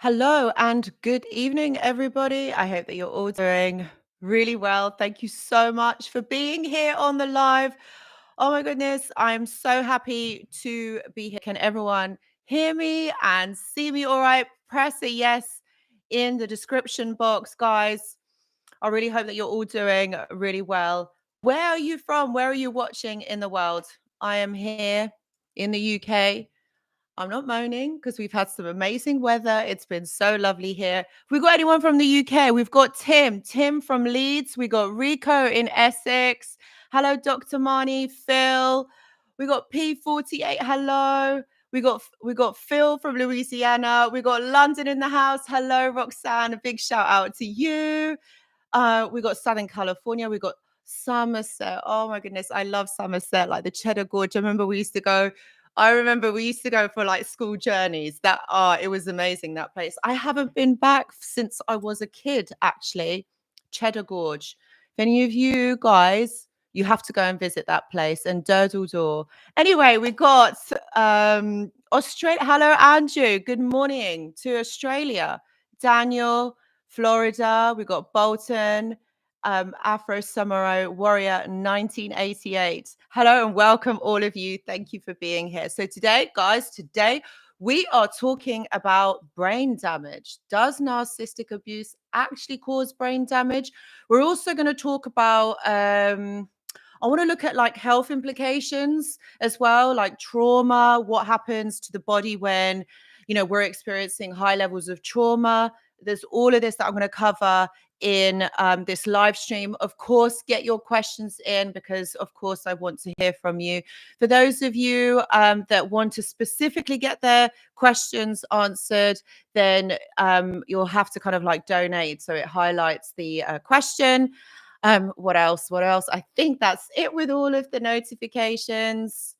Hello and good evening, everybody. I hope that you're all doing really well. Thank you so much for being here on the live. Oh my goodness, I'm so happy to be here. Can everyone hear me and see me all right? Press a yes in the description box, guys. I really hope that you're all doing really well. Where are you from? Where are you watching in the world? I am here in the UK. I'm not moaning because we've had some amazing weather. It's been so lovely here. We got anyone from the UK? We've got Tim from Leeds. We got Rico in Essex. Hello, Dr. Marnie, Phil. We got P48. Hello. We got Phil from Louisiana. We got London in the house. Hello, Roxanne. A big shout out to you. We got Southern California. We got Somerset. Oh my goodness, I love Somerset. Like the Cheddar Gorge. I remember we used to go for like school journeys. It was amazing, that place. I haven't been back since I was a kid, actually. Cheddar Gorge. If any of you guys, you have to go and visit that place and Durdle Door. Anyway, we got Australia. Hello, Andrew. Good morning to Australia. Daniel, Florida. We got Bolton. Afro Samurai Warrior 1988. Hello and welcome all of you. Thank you for being here. So today, guys, we are talking about brain damage. Does narcissistic abuse actually cause brain damage? We're also going to talk about I want to look at like health implications as well, like trauma, what happens to the body when, we're experiencing high levels of trauma. There's all of this that I'm going to cover in this live stream. Of course, get your questions in because, of course, I want to hear from you. For those of you that want to specifically get their questions answered, then you'll have to kind of like donate. So it highlights the question. What else? I think that's it with all of the notifications.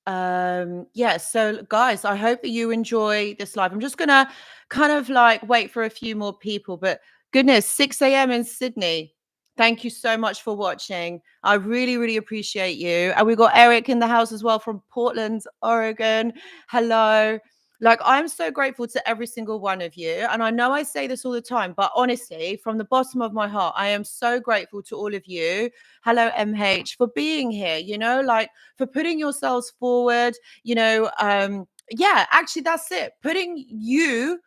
So guys, I hope that you enjoy this live. I'm just gonna kind of like wait for a few more people, but goodness, 6 a.m. in Sydney. Thank you so much for watching. I really, really appreciate you. And we got Eric in the house as well from Portland, Oregon. Hello. Like, I'm so grateful to every single one of you. And I know I say this all the time, but honestly, from the bottom of my heart, I am so grateful to all of you. Hello, MH, for being here, like for putting yourselves forward, actually, that's it. Putting you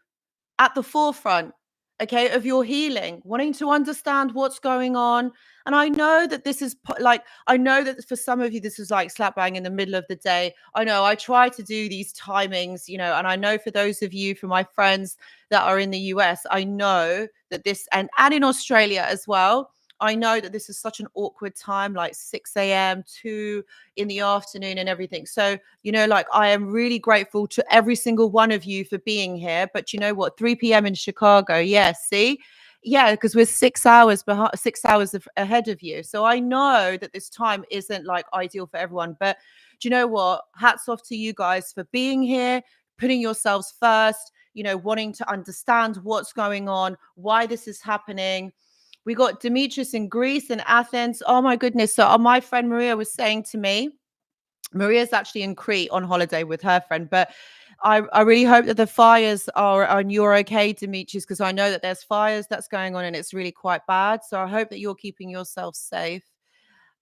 at the forefront, okay, of your healing, wanting to understand what's going on. And I know that this is I know that for some of you, this is like slap bang in the middle of the day. I know I try to do these timings, and I know for those of you, for my friends that are in the US, I know that this, and in Australia as well, I know that this is such an awkward time, like 6 a.m. 2 in the afternoon and everything. So, like I am really grateful to every single one of you for being here. But you know what? 3 p.m. in Chicago. Yeah, see? Yeah, because we're 6 hours ahead of you. So I know that this time isn't like ideal for everyone. But do you know what? Hats off to you guys for being here, putting yourselves first, wanting to understand what's going on, why this is happening. We got Demetrius in Greece and Athens. Oh my goodness. So my friend Maria was saying to me, Maria's actually in Crete on holiday with her friend, but I really hope that the fires are and you're okay, Demetrius, because I know that there's fires that's going on and it's really quite bad. So I hope that you're keeping yourself safe.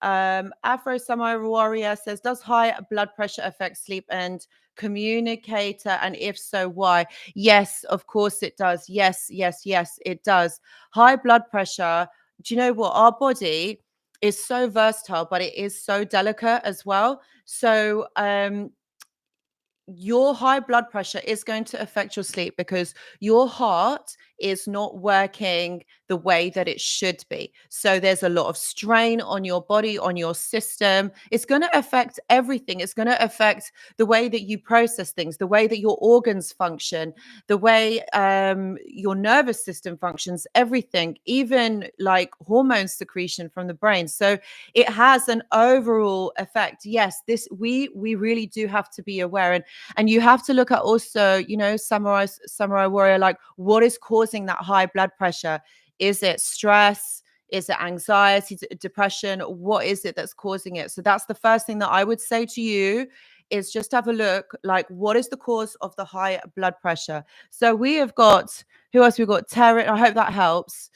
Afro Samurai Warrior says, does high blood pressure affect sleep and communicator? And if so, why? Yes, of course it does. Yes, it does. High blood pressure. Do you know what? Our body is so versatile, but it is so delicate as well. So, your high blood pressure is going to affect your sleep because your heart is not working the way that it should be. So there's a lot of strain on your body, on your system. It's going to affect everything. It's going to affect the way that you process things, the way that your organs function, the way your nervous system functions, everything, even like hormone secretion from the brain. So it has an overall effect. Yes, we really do have to be aware. And you have to look at also, samurai warrior, like what is causing that high blood pressure? Is it stress? Is it anxiety, depression? What is it that's causing it? So that's the first thing that I would say to you is just have a look, like, what is the cause of the high blood pressure? So we have got, who else? We've got Taryn. I hope that helps.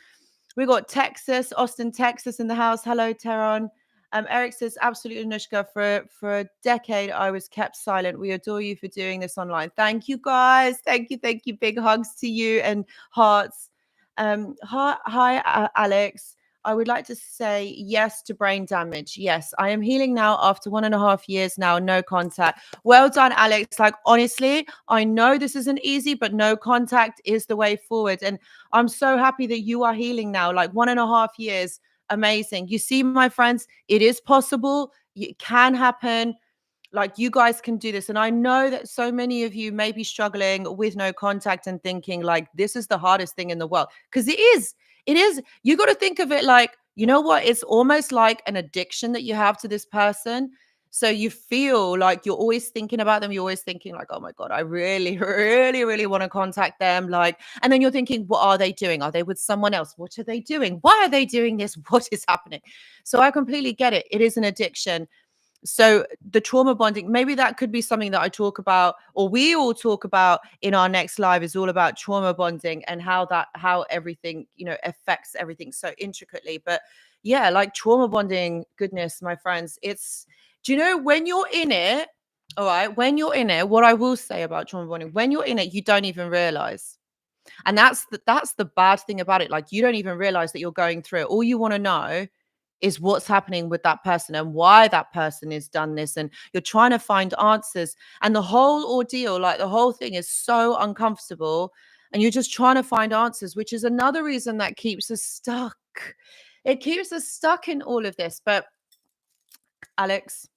We got Texas, Austin, Texas in the house. Hello, Teron. Eric says, absolutely, Anushka. For a decade, I was kept silent. We adore you for doing this online. Thank you, guys. Thank you. Thank you. Big hugs to you and hearts. Hi, Alex. I would like to say yes to brain damage. Yes, I am healing now after 1.5 years now, no contact. Well done, Alex. Like, honestly, I know this isn't easy, but no contact is the way forward. And I'm so happy that you are healing now, like 1.5 years. Amazing. You see, my friends, it is possible. It can happen. Like, you guys can do this. And I know that so many of you may be struggling with no contact and thinking like this is the hardest thing in the world. Because it is. It is. You got to think of it like, you know what? It's almost like an addiction that you have to this person. So you feel like you're always thinking about them. You're always thinking like, oh my God, I really, really, really want to contact them. Like, and then you're thinking, what are they doing? Are they with someone else? What are they doing? Why are they doing this? What is happening? So I completely get it. It is an addiction. So the trauma bonding, maybe that could be something that I talk about, or we all talk about in our next live, is all about trauma bonding and how everything, affects everything so intricately. But yeah, like trauma bonding, goodness, my friends, do you know, when you're in it, all right, when you're in it, what I will say about trauma bonding, when you're in it, you don't even realize. And that's the bad thing about it. Like, you don't even realize that you're going through it. All you want to know is what's happening with that person and why that person has done this. And you're trying to find answers. And the whole ordeal, like the whole thing is so uncomfortable. And you're just trying to find answers, which is another reason that keeps us stuck. It keeps us stuck in all of this. But Alex,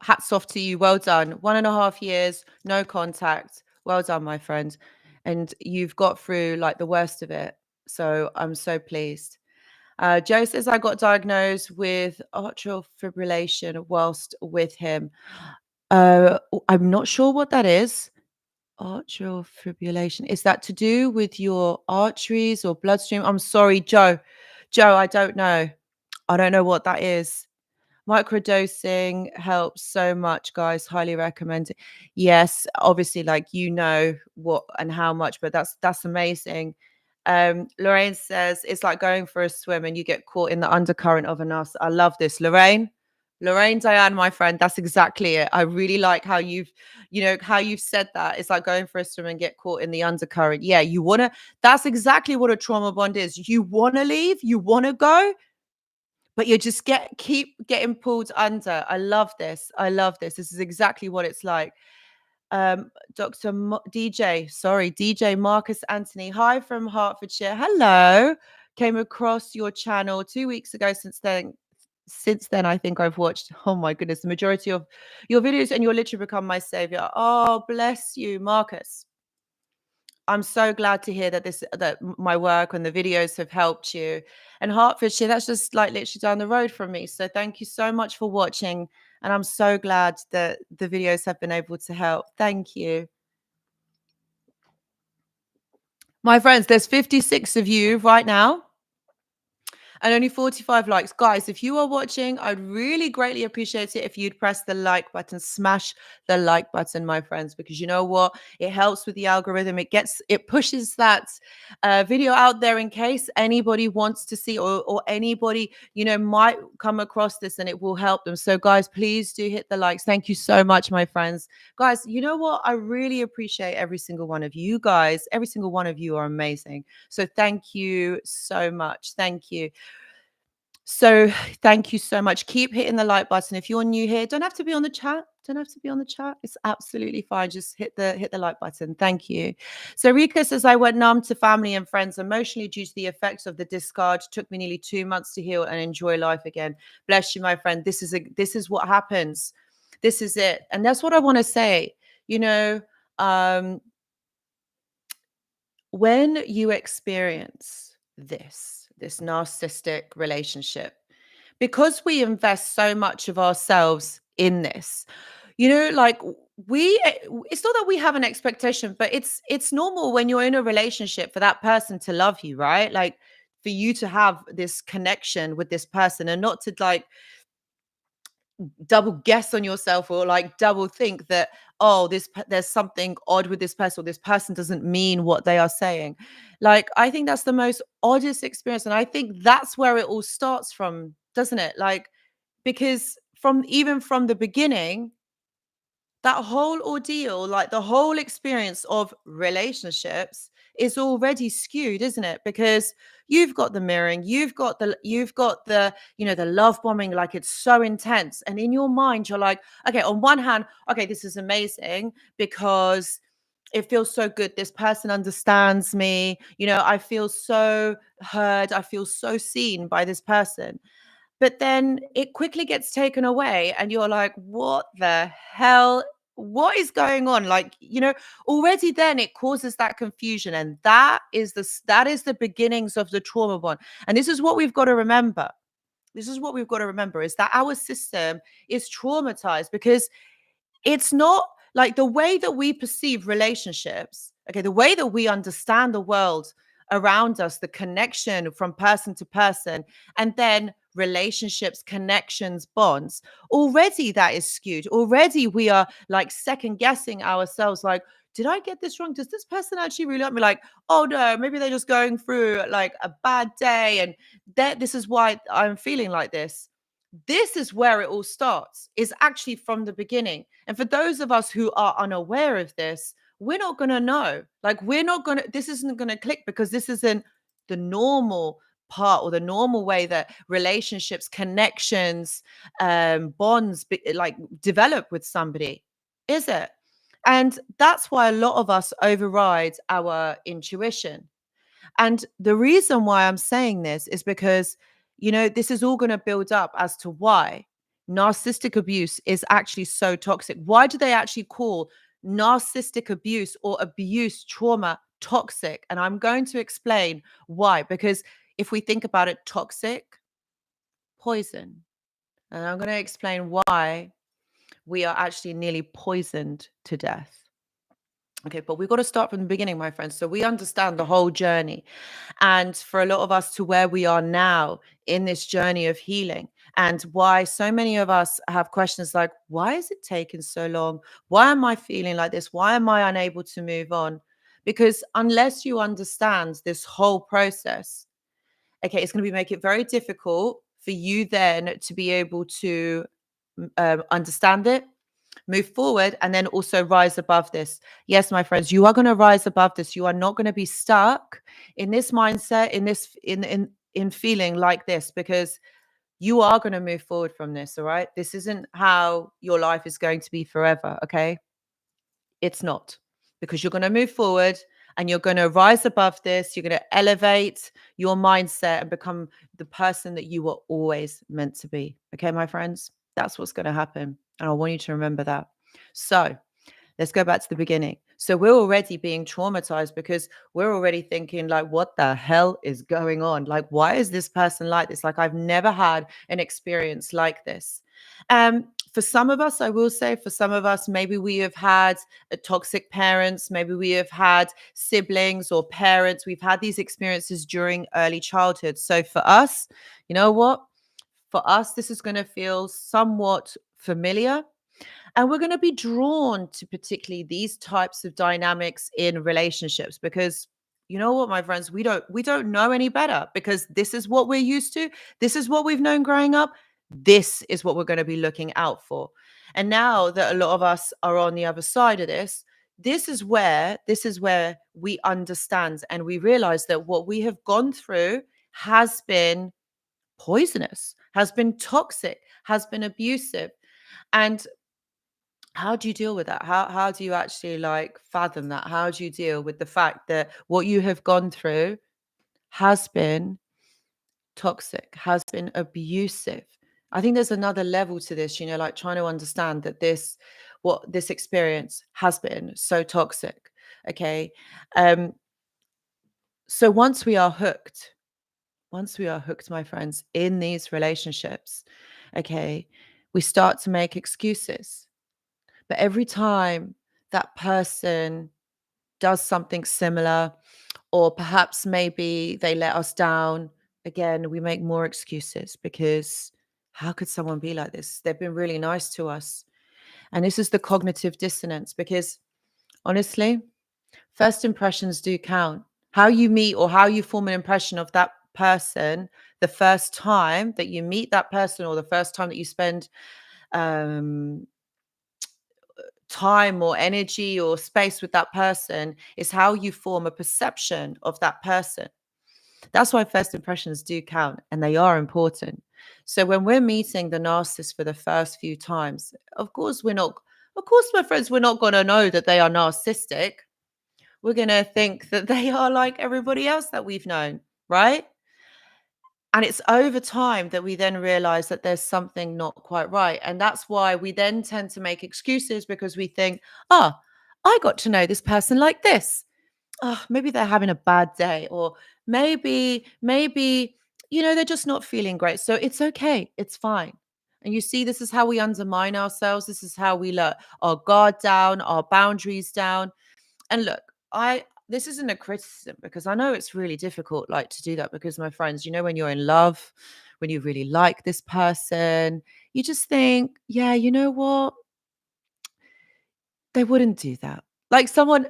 hats off to you. Well done. 1.5 years, no contact. Well done, my friend. And you've got through like the worst of it. So I'm so pleased. Joe says, I got diagnosed with atrial fibrillation whilst with him. I'm not sure what that is. Atrial fibrillation. Is that to do with your arteries or bloodstream? I'm sorry, Joe. Joe, I don't know. I don't know what that is. Microdosing helps so much, guys. Highly recommend it. Yes, obviously, like, what and how much, but that's amazing. Lorraine says it's like going for a swim and you get caught in the undercurrent of a narcissist. I love this, Lorraine. Lorraine Diane, my friend, that's exactly it. I really like how you've said that. It's like going for a swim and get caught in the undercurrent. Yeah, that's exactly what a trauma bond is. You want to leave, you want to go, but you just keep getting pulled under. I love this. I love this. This is exactly what it's like. DJ Marcus Anthony. Hi from Hertfordshire. Hello. Came across your channel 2 weeks ago. Since then, I think I've watched, oh my goodness, the majority of your videos, and you're literally become my savior. Oh, bless you, Marcus. I'm so glad to hear that my work and the videos have helped you. And Hertfordshire, that's just like literally down the road from me. So thank you so much for watching. And I'm so glad that the videos have been able to help. Thank you. My friends, there's 56 of you right now and only 45 likes. Guys, if you are watching, I'd really greatly appreciate it if you'd press the like button, smash the like button, my friends, because you know what? It helps with the algorithm. It pushes that video out there in case anybody wants to see, or anybody, might come across this, and it will help them. So guys, please do hit the likes. Thank you so much, my friends. Guys, you know what? I really appreciate every single one of you guys. Every single one of you are amazing. So thank you so much. Thank you. So thank you so much. Keep hitting the like button. If you're new here, don't have to be on the chat. Don't have to be on the chat. It's absolutely fine. Just hit the like button. Thank you. So Rika says, I went numb to family and friends emotionally due to the effects of the discard. Took me nearly 2 months to heal and enjoy life again. Bless you, my friend. This is what happens. This is it. And that's what I want to say. When you experience this narcissistic relationship, because we invest so much of ourselves in this, like, it's not that we have an expectation, but it's normal when you're in a relationship for that person to love you, right? Like, for you to have this connection with this person and not to, like, double guess on yourself or like double think that, oh, there's something odd with this person, or this person doesn't mean what they are saying. Like, I think that's the most oddest experience, and I think that's where it all starts from, doesn't it? Like, because from even from the beginning, that whole ordeal, like the whole experience of relationships is already skewed, isn't it? Because you've got the mirroring, you've got the the love bombing, like it's so intense. And in your mind, you're like, okay, on one hand, okay, this is amazing because it feels so good. This person understands me. I feel so heard. I feel so seen by this person. But then it quickly gets taken away and you're like, "What the hell? What is going on?" Like, already then it causes that confusion, and that is the beginnings of the trauma bond. And this is what we've got to remember. This is what we've got to remember is that our system is traumatized because it's not like the way that we perceive relationships, okay, the way that we understand the world around us, the connection from person to person, and then relationships, connections, bonds. Already that is skewed. Already we are like second guessing ourselves, like, did I get this wrong? Does this person actually really like me? Like, oh no, maybe they're just going through like a bad day, and that this is why I'm feeling like this. This is where it all starts, is actually from the beginning. And for those of us who are unaware of this, we're not going to know. Like, this isn't going to click because this isn't the normal part or the normal way that relationships, connections, bonds, like develop with somebody, is it? And that's why a lot of us override our intuition. And the reason why I'm saying this is because, this is all going to build up as to why narcissistic abuse is actually so toxic. Why do they actually call narcissistic abuse or abuse trauma toxic? And I'm going to explain why. Because if we think about it, toxic, poison. And I'm going to explain why we are actually nearly poisoned to death. Okay, but we've got to start from the beginning, my friends. So we understand the whole journey. And for a lot of us to where we are now in this journey of healing, and why so many of us have questions like, why is it taking so long? Why am I feeling like this? Why am I unable to move on? Because unless you understand this whole process, okay, it's going to make it very difficult for you then to be able to understand it, move forward, and then also rise above this. Yes, my friends, you are going to rise above this. You are not going to be stuck in this mindset, in this in feeling like this, because you are going to move forward from this. All right, this isn't how your life is going to be forever. Okay, it's not, because you're going to move forward and you're going to rise above this. You're going to elevate your mindset and become the person that you were always meant to be. Okay, my friends, that's what's going to happen. And I want you to remember that. So, let's go back to the beginning. So we're already being traumatized because we're already thinking like, what the hell is going on? Like, why is this person like this? Like, I've never had an experience like this. For some of us, I will say, for some of us, maybe we have had toxic parents, maybe we have had siblings or parents. We've had these experiences during early childhood. So for us, you know what? For us, this is going to feel somewhat familiar, and we're going to be drawn to particularly these types of dynamics in relationships because you know what, my friends, we don't know any better, because this is what we're used to. This is what we've known growing up. This is what we're going to be looking out for. And now that a lot of us are on the other side of this, this is where we understand and we realize that what we have gone through has been poisonous, has been toxic, has been abusive. And how do you deal with that? How do you actually like fathom that? How do you deal with the fact that what you have gone through has been toxic, has been abusive? I think there's another level to this, like trying to understand that what this experience has been so toxic. Okay. Um, so once we are hooked, my friends, in these relationships, okay, we start to make excuses. But every time that person does something similar, or perhaps maybe they let us down, again, we make more excuses because How could someone be like this? They've been really nice to us. And this is the cognitive dissonance, because honestly, first impressions do count. How you meet or how you form an impression of that person the first time that you meet that person, or the first time that you spend um, time or energy or space with that person, is how you form a perception of that person. That's why first impressions do count, and they are important. So when we're meeting the narcissist for the first few times, of course, my friends, we're not going to know that they are narcissistic. We're going to think that they are like everybody else that we've known, right? And it's over time that we then realize that there's something not quite right. And that's why we then tend to make excuses, because we think, oh, I got to know this person like this. Oh, maybe they're having a bad day, or maybe, they're just not feeling great. So it's okay. It's fine. And you see, this is how we undermine ourselves. This is how we let our guard down, our boundaries down. And look, this isn't a criticism, because I know it's really difficult, like, to do that, because my friends, when you're in love, when you really like this person, you just think, yeah, you know what? They wouldn't do that. Like, someone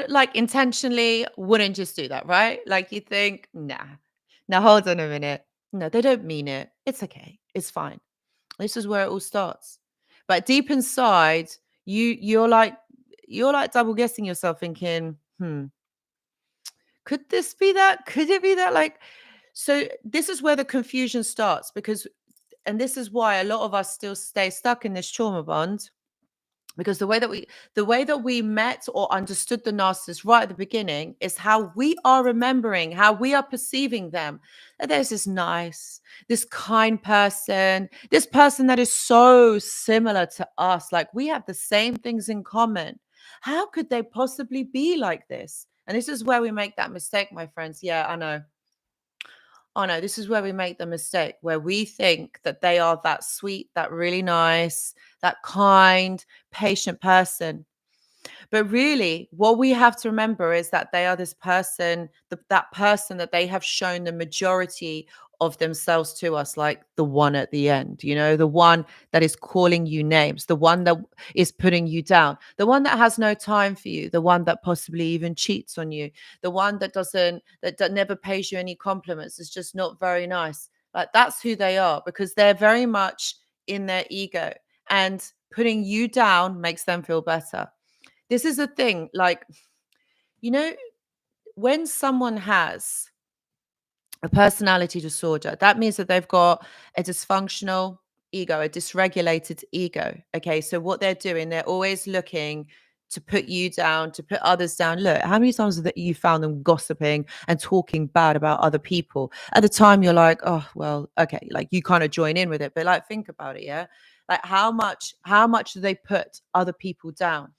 like intentionally wouldn't just do that, right? Like, you think, nah. Now hold on a minute. No, they don't mean it. It's okay. It's fine. This is where it all starts. But deep inside, you're like double guessing yourself, thinking, could this be that? Could it be that? Like, so this is where the confusion starts, and this is why a lot of us still stay stuck in this trauma bond, because the way that we met or understood the narcissist right at the beginning is how we are remembering, how we are perceiving them. That there's this kind person, this person that is so similar to us, like we have the same things in common. How could they possibly be like this? And this is where we make that mistake, my friends. Yeah, I know. Oh no, this is where we make the mistake, where we think that they are that sweet, that really nice, that kind, patient person. But really, what we have to remember is that they are this person, that person that they have shown the majority of themselves to us, like the one at the end, the one that is calling you names, the one that is putting you down, the one that has no time for you, the one that possibly even cheats on you, the one that never pays you any compliments, is just not very nice. Like, that's who they are, because they're very much in their ego, and putting you down makes them feel better. This is the thing, like, you know, when someone has a personality disorder, that means that they've got a dysfunctional ego, a dysregulated ego. Okay. So what they're doing, they're always looking to put you down, to put others down. Look, how many times have you found them gossiping and talking bad about other people? At the time, you're like, oh, well, okay. Like, you kind of join in with it. But like, think about it. Yeah. Like, how much do they put other people down?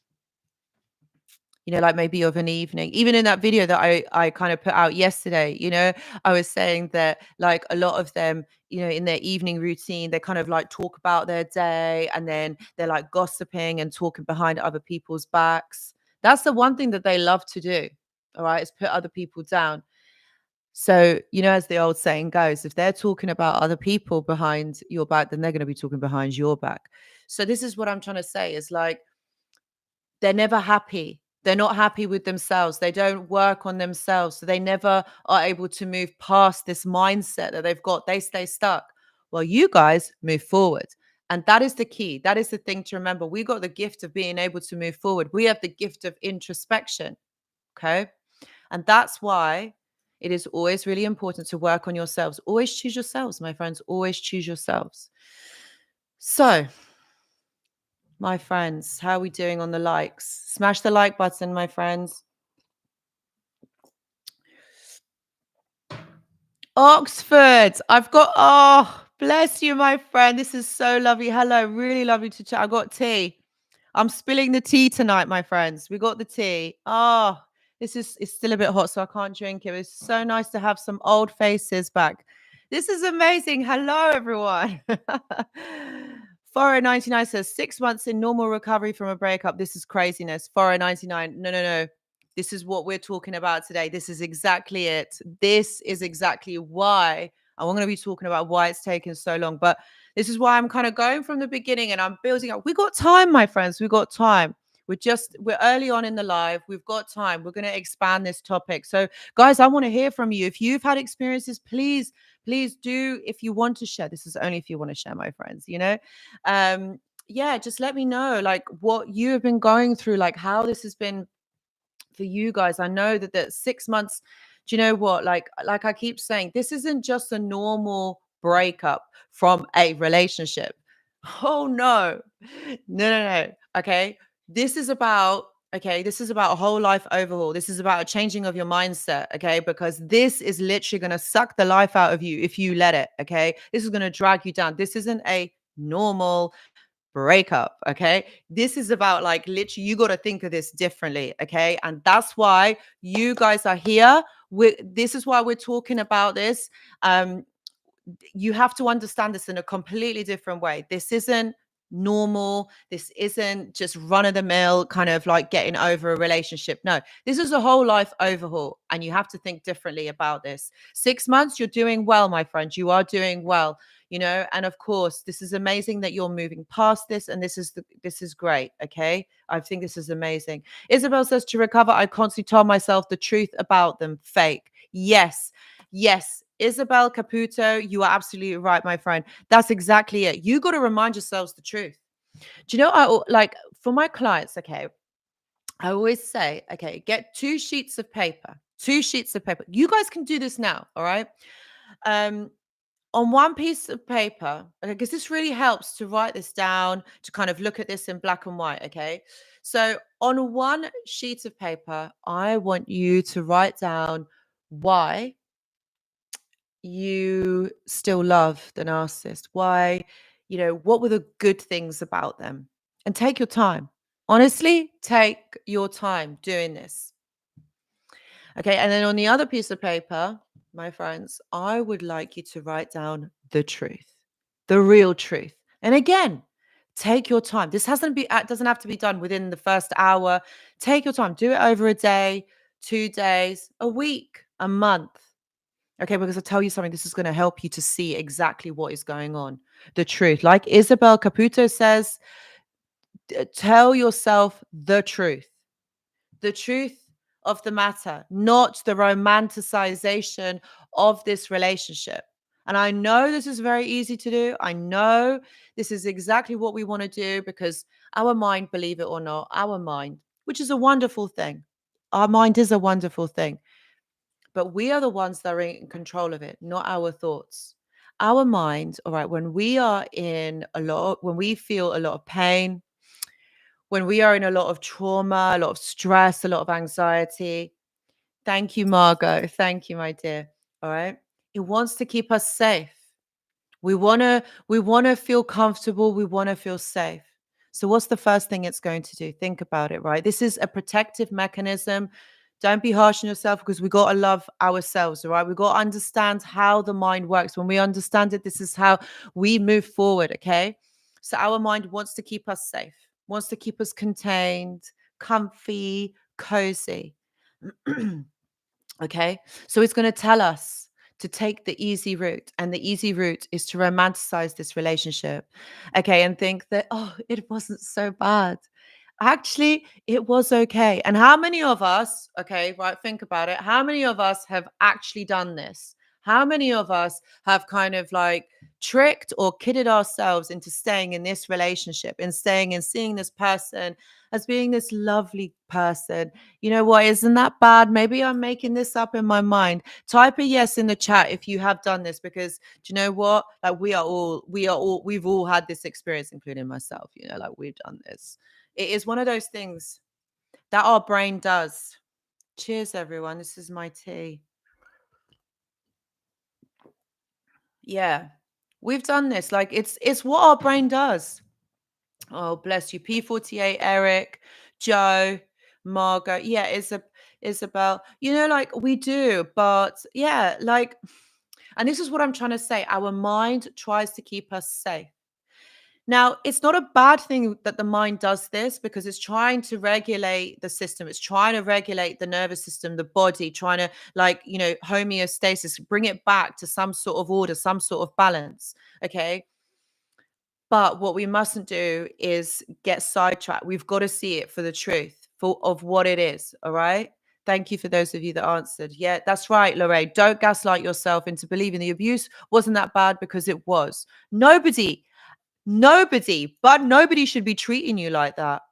Like, maybe of an evening. Even in that video that I kind of put out yesterday, I was saying that, like, a lot of them, in their evening routine, they kind of like talk about their day, and then they're like gossiping and talking behind other people's backs. That's the one thing that they love to do. All right, is put other people down. So, as the old saying goes, if they're talking about other people behind your back, then they're going to be talking behind your back. So this is what I'm trying to say, is like, they're never happy. They're not happy with themselves. They don't work on themselves. So they never are able to move past this mindset that they've got. They stay stuck. Well, you guys move forward. And that is the key. That is the thing to remember. We got the gift of being able to move forward. We have the gift of introspection. Okay. And that's why it is always really important to work on yourselves. Always choose yourselves, my friends. Always choose yourselves. So, my friends, how are we doing on the likes? Smash the like button, my friends. Oxford. Bless you, my friend. This is so lovely. Hello, really lovely to chat. I got tea. I'm spilling the tea tonight, my friends. We got the tea. It's still a bit hot, so I can't drink it. It's so nice to have some old faces back. This is amazing. Hello, everyone. Foro99 says 6 months in normal recovery from a breakup. This is craziness. Foro99. No, no, no. This is what we're talking about today. This is exactly it. This is exactly why and we're going to be talking about why it's taken so long. But this is why I'm kind of going from the beginning and I'm building up. We got time, my friends. We got time. We're early on in the live. We've got time. We're going to expand this topic. So, guys, I want to hear from you. If you've had experiences, please do. If you want to share, this is only if you want to share, my friends, yeah, just let me know like what you have been going through, like how this has been for you guys. I know that 6 months, do you know what? Like I keep saying, this isn't just a normal breakup from a relationship. Oh no. No. Okay. This is about a whole life overhaul. This is about a changing of your mindset, okay? Because this is literally going to suck the life out of you if you let it, okay? This is going to drag you down. This isn't a normal breakup, okay? This is about like literally you got to think of this differently, okay? And that's why you guys are here. This is why we're talking about this. You have to understand this in a completely different way. This isn't normal. This isn't just run of the mill kind of like getting over a relationship. No, this is a whole life overhaul and you have to think differently about this. 6 months, you're doing well, my friend. You are doing well, and of course, this is amazing that you're moving past this and this is great, okay? I think this is amazing. Isabel says to recover, I constantly tell myself the truth about them. Fake. Yes. Isabel Caputo, you are absolutely right, my friend. That's exactly it. You got to remind yourselves the truth. Do you know, like for my clients, okay, I always say, okay, get 2 sheets of paper. 2 sheets of paper. You guys can do this now, all right? On one piece of paper, okay, because this really helps to write this down, to kind of look at this in black and white, okay? So on one sheet of paper, I want you to write down why you still love the narcissist. Why, what were the good things about them? And take your time. Honestly, take your time doing this. Okay. And then on the other piece of paper, my friends, I would like you to write down the truth, the real truth. And again, take your time. This doesn't have to be done within the first hour. Take your time. Do it over a day, 2 days, a week, a month. Okay, because I tell you something, this is going to help you to see exactly what is going on, the truth. Like Isabel Caputo says, tell yourself the truth of the matter, not the romanticization of this relationship. And I know this is very easy to do. I know this is exactly what we want to do because our mind, believe it or not, our mind, which is a wonderful thing. Our mind is a wonderful thing. But we are the ones that are in control of it, not our thoughts. Our mind, all right, when we feel a lot of pain, when we are in a lot of trauma, a lot of stress, a lot of anxiety. Thank you, Margot. Thank you, my dear. All right. It wants to keep us safe. We want to feel comfortable. We want to feel safe. So what's the first thing it's going to do? Think about it, right? This is a protective mechanism. Don't be harsh on yourself because we got to love ourselves, all right? We got to understand how the mind works. When we understand it, this is how we move forward, okay? So our mind wants to keep us safe, wants to keep us contained, comfy, cozy. Okay? So it's going to tell us to take the easy route. And the easy route is to romanticize this relationship. Okay. And think that, oh, it wasn't so bad. Actually, it was okay. And how many of us, okay, right, think about it. How many of us have actually done this? How many of us have kind of like tricked or kidded ourselves into staying in this relationship and staying and seeing this person as being this lovely person? You know what? Isn't that bad? Maybe I'm making this up in my mind. Type a yes in the chat if you have done this, because do you know what? Like we've all had this experience, including myself, like we've done this. It is one of those things that our brain does. Cheers, everyone. This is my tea. Yeah, we've done this. Like it's what our brain does. Oh, bless you. P48, Eric, Joe, Margaret. Yeah, Isabel. Like we do, but yeah, like, and this is what I'm trying to say. Our mind tries to keep us safe. Now, it's not a bad thing that the mind does this because it's trying to regulate the system. It's trying to regulate the nervous system, the body, trying to, like, homeostasis, bring it back to some sort of order, some sort of balance. Okay. But what we mustn't do is get sidetracked. We've got to see it for the truth of what it is. All right. Thank you for those of you that answered. Yeah, that's right, Lorraine. Don't gaslight yourself into believing the abuse wasn't that bad, because it was. Nobody should be treating you like that.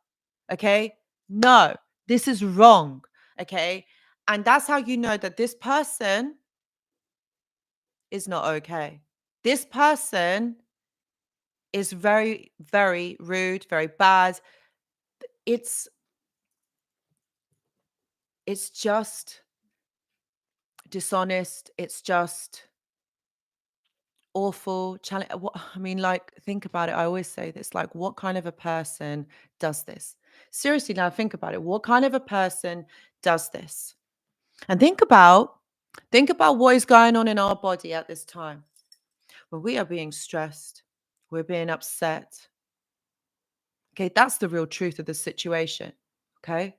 Okay. No, this is wrong. Okay. And that's how you know that this person is not okay. This person is very, very rude, very bad. It's it's just dishonest. It's just awful. What I mean, like, think about it. I always say this, like, what kind of a person does this? Seriously, now think about it. What kind of a person does this? And think about what is going on in our body at this time. When we are being stressed, we're being upset. Okay, that's the real truth of the situation. Okay.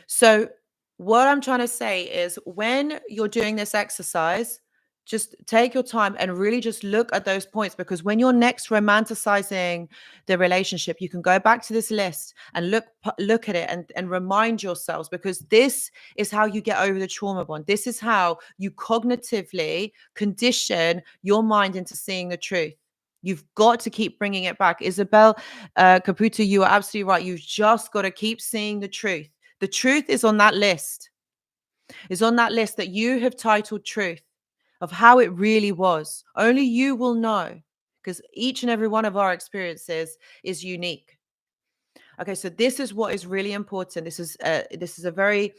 So, what I'm trying to say is, when you're doing this exercise, just take your time and really just look at those points, because when you're next romanticizing the relationship, you can go back to this list and look at it and remind yourselves, because this is how you get over the trauma bond. This is how you cognitively condition your mind into seeing the truth. You've got to keep bringing it back. Isabel Caputo, you are absolutely right. You've just got to keep seeing the truth. The truth is on that list, that you have titled truth, of how it really was. Only you will know, because each and every one of our experiences is unique. Okay, so this is what is really important. This is a very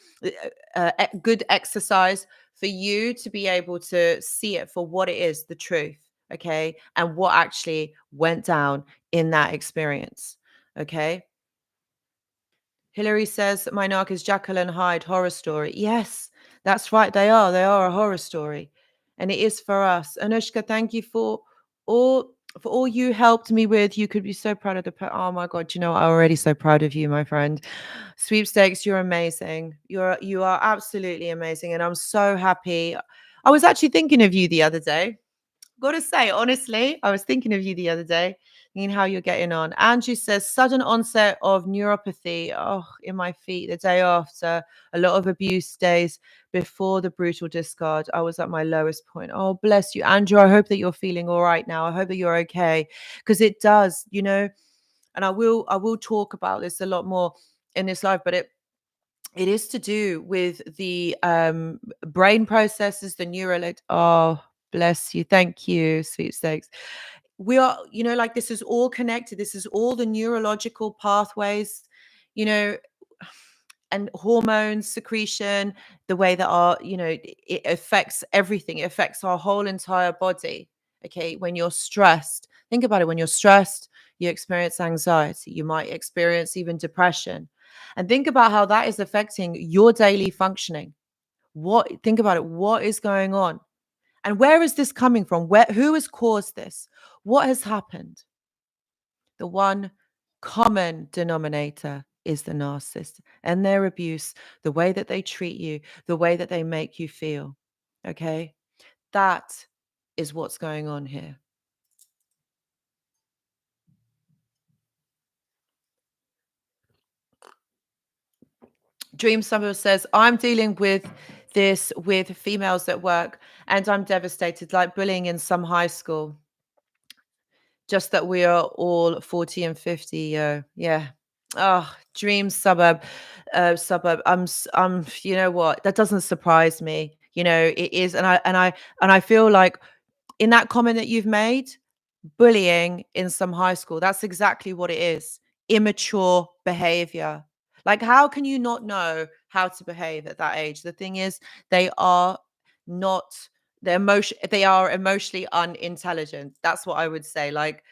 good exercise for you to be able to see it for what it is, the truth. Okay, and what actually went down in that experience. Okay. Hillary says my narc is Jekyll and Hyde horror story. Yes, that's right. They are. They are a horror story, and it is for us. Anushka, thank you all for all you helped me with. You could be so proud of oh my god, you know, I'm already so proud of you, my friend. Sweepstakes, you're amazing. You are absolutely amazing, and I'm so happy. I was actually thinking of you the other day. Got to say, honestly, I was thinking of you the other day, thinking how you're getting on. Angie says, sudden onset of neuropathy, in my feet the day after a lot of abuse days before the brutal discard. I was at my lowest point. Oh, bless you, Andrew. I hope that you're feeling all right now. I hope that you're okay, because it does, and I will talk about this a lot more in this live, but it is to do with the brain processes, the neural. Oh, bless you. Thank you, sweepstakes. We are, like, this is all connected. This is all the neurological pathways, you know, and hormones secretion, the way that it affects everything. It affects our whole entire body. Okay. When you're stressed, think about it. When you're stressed, you experience anxiety. You might experience even depression. And think about how that is affecting your daily functioning. Think about it. What is going on? And where is this coming from? Who has caused this? What has happened? The one common denominator is the narcissist and their abuse, the way that they treat you, the way that they make you feel. Okay? That is what's going on here. Dream Summer says, I'm dealing with this with females at work, and I'm devastated, like bullying in some high school. Just that we are all 40 and 50. Yeah. Oh, dream suburb. You know what? That doesn't surprise me. It is. And I feel like, in that comment that you've made, bullying in some high school, that's exactly what it is. Immature behavior. Like, how can you not know how to behave at that age? The thing is, they are not, they are emotionally unintelligent. That's what I would say. Like,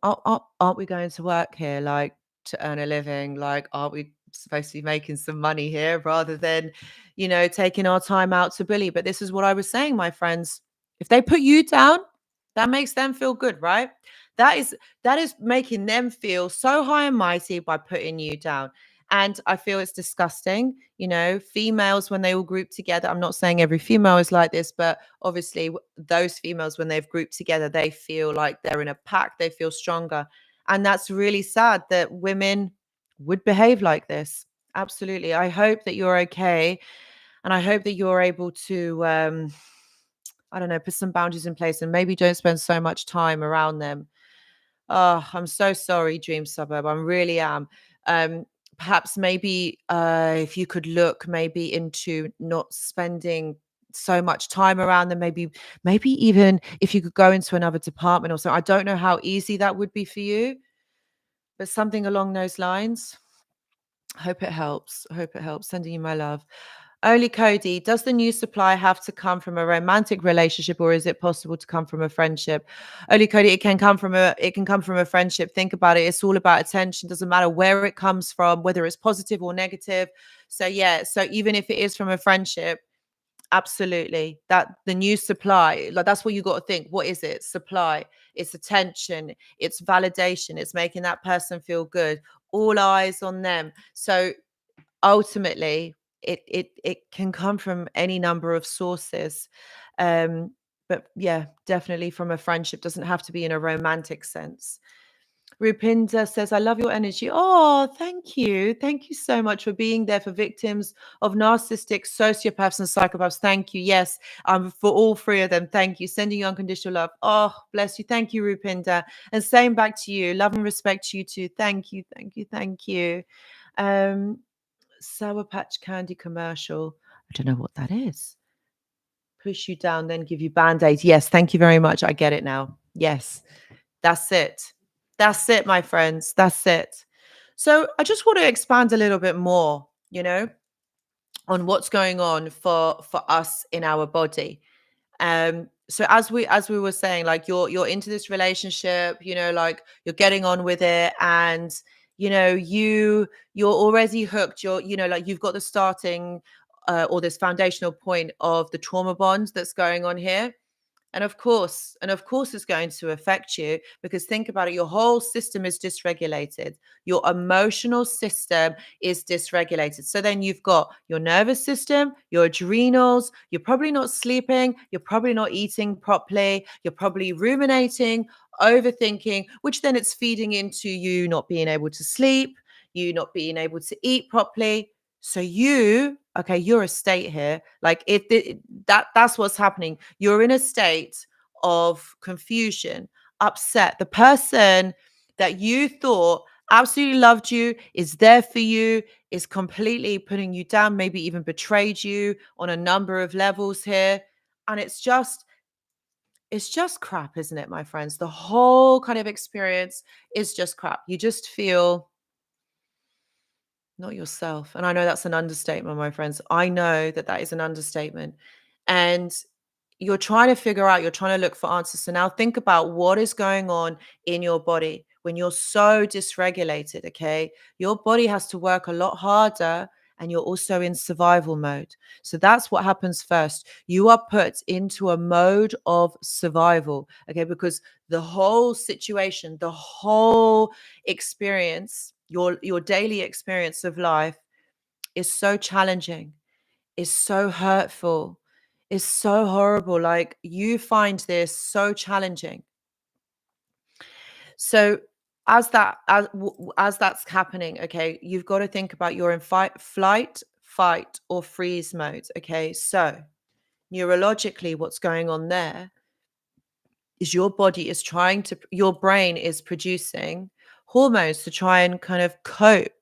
aren't we going to work here, like, to earn a living? Like, aren't we supposed to be making some money here, rather than, taking our time out to bully? But this is what I was saying, my friends. If they put you down, that makes them feel good, right? That is making them feel so high and mighty by putting you down. And I feel it's disgusting. Females, when they all group together, I'm not saying every female is like this, but obviously those females, when they've grouped together, they feel like they're in a pack, they feel stronger. And that's really sad that women would behave like this. Absolutely. I hope that you're okay. And I hope that you're able to, I don't know, put some boundaries in place and maybe don't spend so much time around them. Oh, I'm so sorry, Dream Suburb. I really am. Um, Perhaps maybe if you could look maybe into not spending so much time around them, maybe even if you could go into another department or so. I don't know how easy that would be for you, but something along those lines. Hope it helps. Hope it helps. Sending you my love. Only Cody, does the new supply have to come from a romantic relationship, or is it possible to come from a friendship? Only Cody, it can come from a friendship. Think about it. It's all about attention. Doesn't matter where it comes from, whether it's positive or negative. So yeah, so even if it is from a friendship, absolutely. That the new supply, like that's what you got to think. What is it? Supply. It's attention, it's validation, it's making that person feel good. All eyes on them. So ultimately it can come from any number of sources, um but yeah, definitely from a friendship. Doesn't have to be in a romantic sense. Rupinder says, I love your energy. Oh, thank you so much for being there for victims of narcissistic, sociopaths and psychopaths. Thank you. Yes, for all three of them, thank you. Sending you unconditional love. Oh, bless you. Thank you, Rupinder. And same back to you. Love and respect to you too. Thank you, thank you. um Sour Patch Candy commercial. I don't know what that is. Push you down, then give you band-aids. Yes, thank you very much. I get it now. Yes, that's it. That's it, my friends. That's it. So I just want to expand a little bit more, on what's going on for us in our body. So as we were saying, like you're into this relationship, like you're getting on with it, and you're already hooked. Like you've got the starting or this foundational point of the trauma bond that's going on here. And of course it's going to affect you, because think about it, your whole system is dysregulated. Your emotional system is dysregulated. So then you've got your nervous system, your adrenals, you're probably not sleeping, you're probably not eating properly, you're probably ruminating, overthinking, which then it's feeding into you not being able to sleep, you not being able to eat properly. So you're a state here. Like that's what's happening. You're in a state of confusion, upset. The person that you thought absolutely loved you, is there for you, is completely putting you down, maybe even betrayed you on a number of levels here. And it's just crap, isn't it, my friends? The whole kind of experience is just crap. You just feel not yourself. And I know that's an understatement, my friends. I know that that is an understatement. And you're trying to look for answers. So now think about what is going on in your body when you're so dysregulated, okay? Your body has to work a lot harder, and you're also in survival mode. So that's what happens first. You are put into a mode of survival, okay? Because the whole situation, the whole experience, your daily experience of life is so challenging, is so hurtful, is so horrible. Like you find this so challenging. So as that's happening, okay, you've got to think about you're in flight, fight, or freeze mode. Okay, so neurologically, what's going on there is your brain is producing hormones to try and kind of cope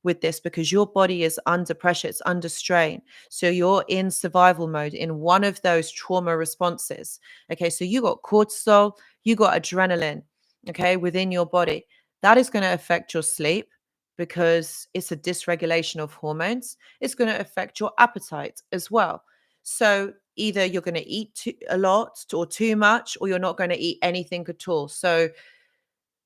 with this, because your body is under pressure, it's under strain. So you're in survival mode in one of those trauma responses. Okay, so you got cortisol, you got adrenaline, okay, within your body. That is going to affect your sleep, because it's a dysregulation of hormones. It's going to affect your appetite as well. So either you're going to eat a lot or too much, or you're not going to eat anything at all. So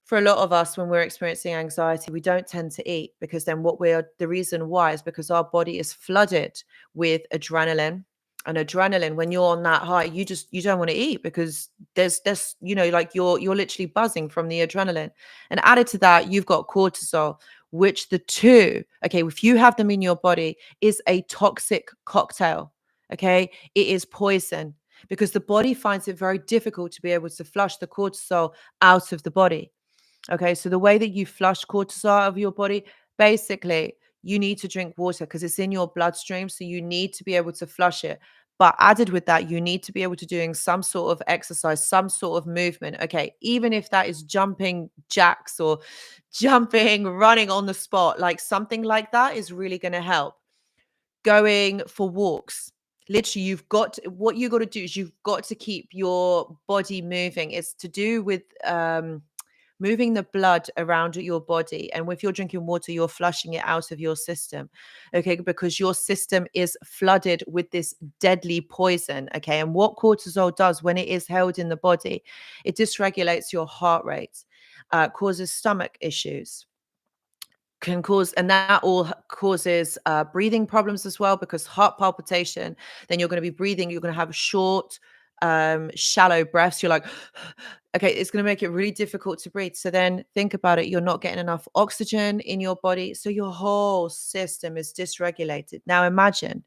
for a lot of us, when we're experiencing anxiety, we don't tend to eat, because then the reason why is because our body is flooded with adrenaline, And adrenaline, when you're on that high, you don't want to eat because there's like you're literally buzzing from the adrenaline. And added to that, you've got cortisol, which the two, okay, if you have them in your body, is a toxic cocktail. Okay, it is poison because the body finds it very difficult to be able to flush the cortisol out of the body. Okay, so the way that you flush cortisol out of your body, basically, you need to drink water because it's in your bloodstream. So you need to be able to flush it. But added with that, you need to be able to doing some sort of exercise, some sort of movement. Okay, even if that is jumping jacks or jumping, running on the spot, like something like that is really going to help. Going for walks. Literally, what you got to do is you've got to keep your body moving. It's to do with moving the blood around your body. And if you're drinking water, you're flushing it out of your system. Okay, because your system is flooded with this deadly poison. Okay, and what cortisol does when it is held in the body, it dysregulates your heart rate, causes stomach issues, can cause, and that all causes breathing problems as well, because heart palpitation, then you're going to be breathing, you're going to have short shallow breaths. You're like okay, it's going to make it really difficult to breathe. So then think about it, you're not getting enough oxygen in your body, so your whole system is dysregulated. Now imagine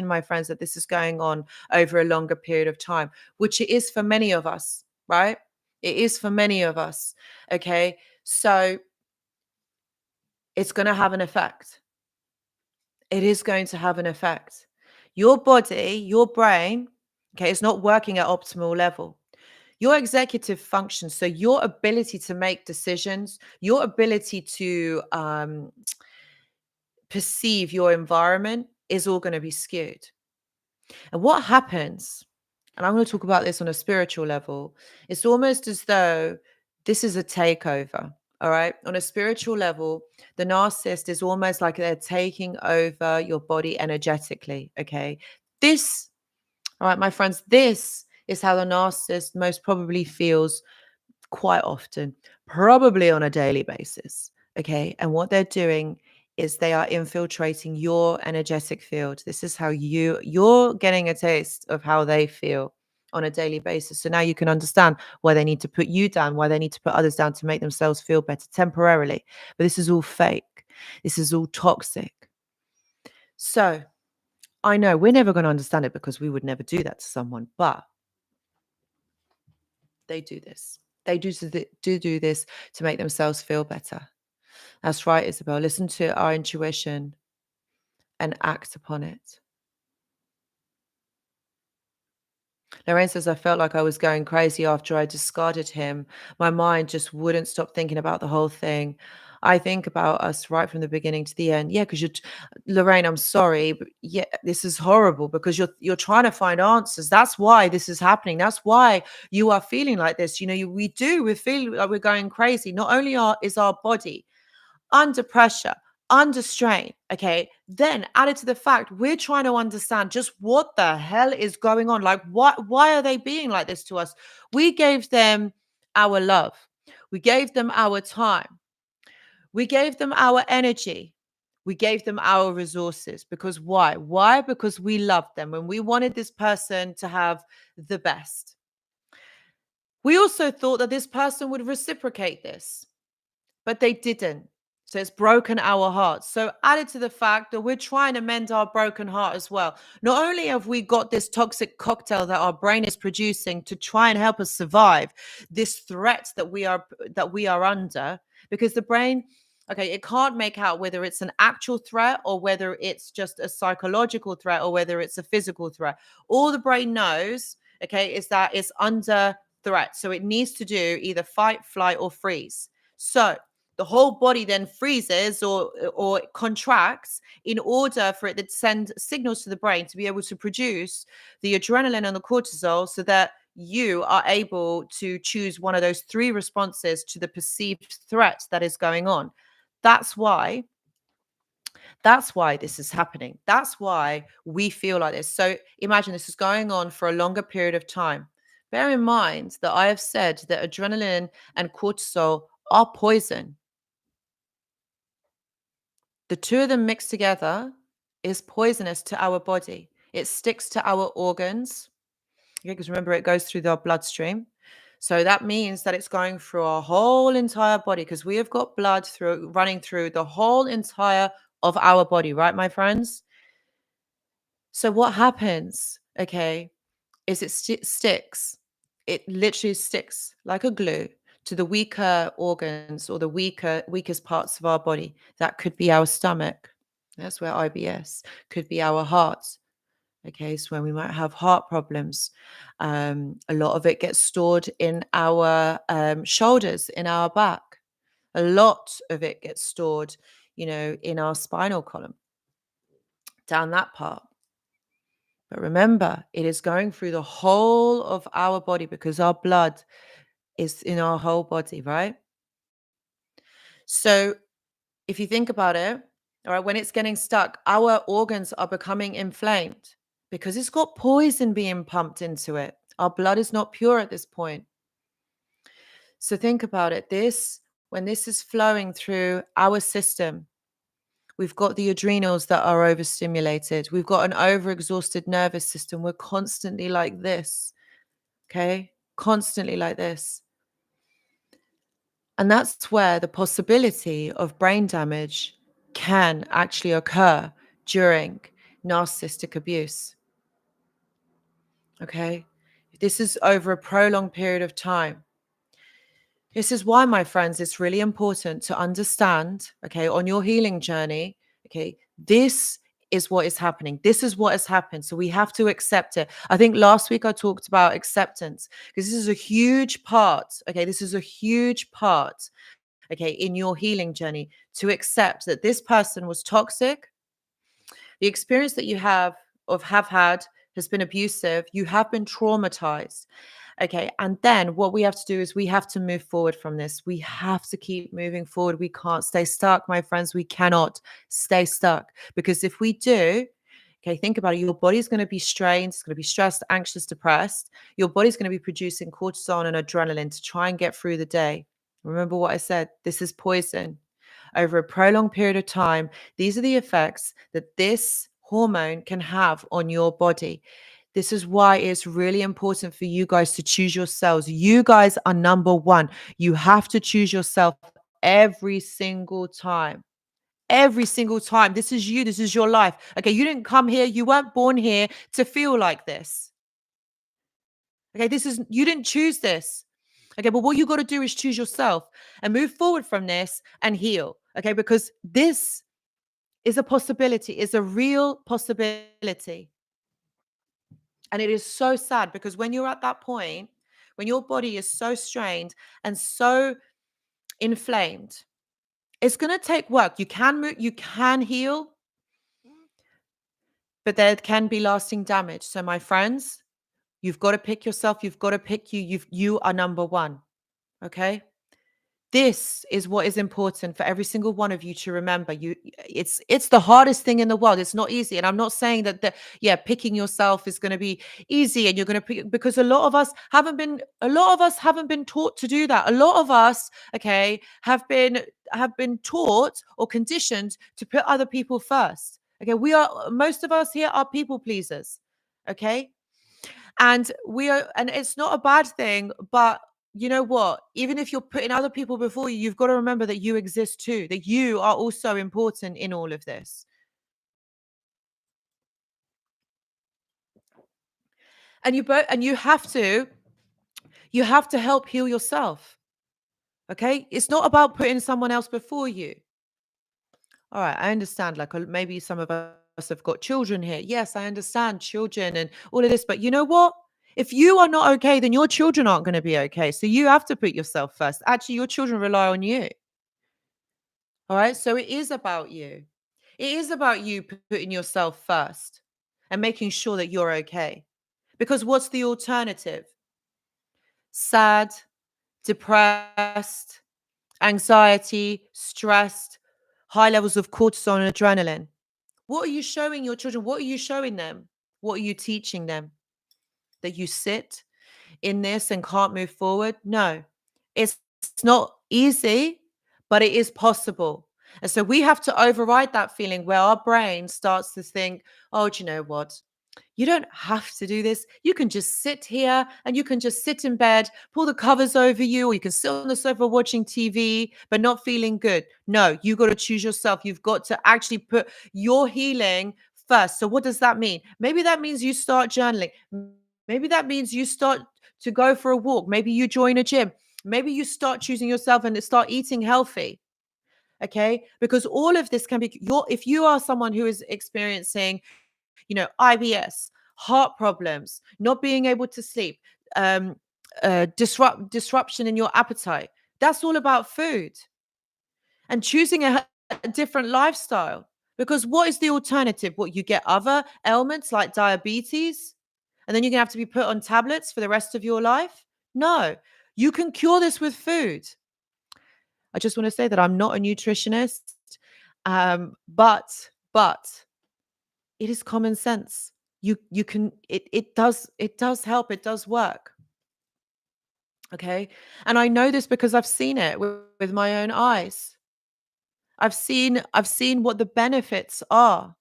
my friends, that this is going on over a longer period of time, which it is for many of us, right? It is for many of us. Okay, so it's going to have an effect. It is going to have an effect. Your body, your brain, okay, it's not working at optimal level. Your executive function, so your ability to make decisions, your ability to perceive your environment is all going to be skewed. And what happens, and I'm going to talk about this on a spiritual level, it's almost as though this is a takeover. All right. On a spiritual level, the narcissist is almost like they're taking over your body energetically. Okay. This, all right, my friends, this is how the narcissist most probably feels quite often, probably on a daily basis. Okay. And what they're doing is they are infiltrating your energetic field. This is how you're getting a taste of how they feel on a daily basis. So now you can understand why they need to put you down, why they need to put others down to make themselves feel better temporarily. But this is all fake. This is all toxic. So I know we're never going to understand it because we would never do that to someone, but they do this. They do this to make themselves feel better. That's right, Isabel. Listen to our intuition and act upon it. Lorraine says, I felt like I was going crazy after I discarded him. My mind just wouldn't stop thinking about the whole thing. I think about us right from the beginning to the end. Yeah, because Lorraine, I'm sorry, but yeah, this is horrible because you're trying to find answers. That's why this is happening. That's why you are feeling like this. We feel like we're going crazy. Not only is our body under pressure, under strain. Okay. Then added to the fact, we're trying to understand just what the hell is going on. Like, why are they being like this to us? We gave them our love. We gave them our time. We gave them our energy. We gave them our resources. Because why? Why? Because we loved them and we wanted this person to have the best. We also thought that this person would reciprocate this, but they didn't. So it's broken our hearts. So added to the fact that we're trying to mend our broken heart as well. Not only have we got this toxic cocktail that our brain is producing to try and help us survive this threat that we are under, because the brain, okay, it can't make out whether it's an actual threat or whether it's just a psychological threat or whether it's a physical threat. All the brain knows, okay, is that it's under threat. So it needs to do either fight, flight, or freeze. So the whole body then freezes or contracts in order for it to send signals to the brain to be able to produce the adrenaline and the cortisol so that you are able to choose one of those three responses to the perceived threat that is going on. That's why this is happening. That's why we feel like this. So imagine this is going on for a longer period of time. Bear in mind that I have said that adrenaline and cortisol are poison. The two of them mixed together is poisonous to our body. It sticks to our organs. Okay, because remember, it goes through our bloodstream. So that means that it's going through our whole entire body because we have got blood through running through the whole entire of our body, right, my friends? So what happens, okay, is it sticks. It literally sticks like a glue to the weaker organs or the weakest parts of our body. That could be our stomach. That's where IBS could be our heart. Okay, so when we might have heart problems, a lot of it gets stored in our shoulders, in our back. A lot of it gets stored, in our spinal column, down that part. But remember, it is going through the whole of our body because our blood is in our whole body, right? So if you think about it, all right, when it's getting stuck, our organs are becoming inflamed because it's got poison being pumped into it. Our blood is not pure at this point. So think about it. When this is flowing through our system, we've got the adrenals that are overstimulated. We've got an overexhausted nervous system. We're constantly like this. Okay, constantly like this. And that's where the possibility of brain damage can actually occur during narcissistic abuse. Okay, this is over a prolonged period of time. This is why, my friends, it's really important to understand, okay, on your healing journey, okay, this is what is happening. This is what has happened. So we have to accept it. I think last week I talked about acceptance because this is a huge part. Okay, this is a huge part, okay, in your healing journey to accept that this person was toxic. The experience that you have had has been abusive. You have been traumatized. Okay. And then what we have to do is we have to move forward from this. We have to keep moving forward. We can't stay stuck, my friends. We cannot stay stuck because if we do, okay, think about it. Your body's going to be strained. It's going to be stressed, anxious, depressed. Your body's going to be producing cortisol and adrenaline to try and get through the day. Remember what I said? This is poison. Over a prolonged period of time, these are the effects that this hormone can have on your body. This is why it's really important for you guys to choose yourselves. You guys are number one. You have to choose yourself every single time. Every single time. This is you. This is your life. Okay. You didn't come here. You weren't born here to feel like this. Okay. You didn't choose this. Okay. But what you got to do is choose yourself and move forward from this and heal. Okay. Because this is a possibility, is a real possibility. And it is so sad because when you're at that point, when your body is so strained and so inflamed, it's going to take work. You can move, you can heal, but there can be lasting damage. So my friends, you've got to pick yourself, you've got to pick you. You are number one. Okay? This is what is important for every single one of you to remember. It's the hardest thing in the world. It's not easy. And I'm not saying that picking yourself is going to be easy and you're going to pick because a lot of us haven't been taught to do that. A lot of us, okay, have been taught or conditioned to put other people first. Okay, most of us here are people pleasers. Okay? And it's not a bad thing, but you know what? Even if you're putting other people before you, you've got to remember that you exist too, that you are also important in all of this. And you have to help heal yourself. Okay? It's not about putting someone else before you. All right, I understand. Like maybe some of us have got children here. Yes, I understand children and all of this, but you know what? If you are not okay, then your children aren't going to be okay. So you have to put yourself first. Actually, your children rely on you. All right. So it is about you. It is about you putting yourself first and making sure that you're okay. Because what's the alternative? Sad, depressed, anxiety, stressed, high levels of cortisol and adrenaline. What are you showing your children? What are you showing them? What are you teaching them? That you sit in this and can't move forward? No, it's not easy, but it is possible. And so we have to override that feeling where our brain starts to think, oh, do you know what? You don't have to do this. You can just sit here and you can just sit in bed, pull the covers over you, or you can sit on the sofa watching TV, but not feeling good. No, you got to choose yourself. You've got to actually put your healing first. So, what does that mean? Maybe that means you start journaling. Maybe that means you start to go for a walk. Maybe you join a gym. Maybe you start choosing yourself and start eating healthy. Okay. Because all of this can be if you are someone who is experiencing IBS, heart problems, not being able to sleep, um, disruption in your appetite. That's all about food and choosing a different lifestyle. Because what is the alternative? What you get other ailments like diabetes, and then you're gonna have to be put on tablets for the rest of your life? No, you can cure this with food. I just want to say that I'm not a nutritionist, but it is common sense. You can it does help, it does work. Okay. And I know this because I've seen it with my own eyes. I've seen what the benefits are.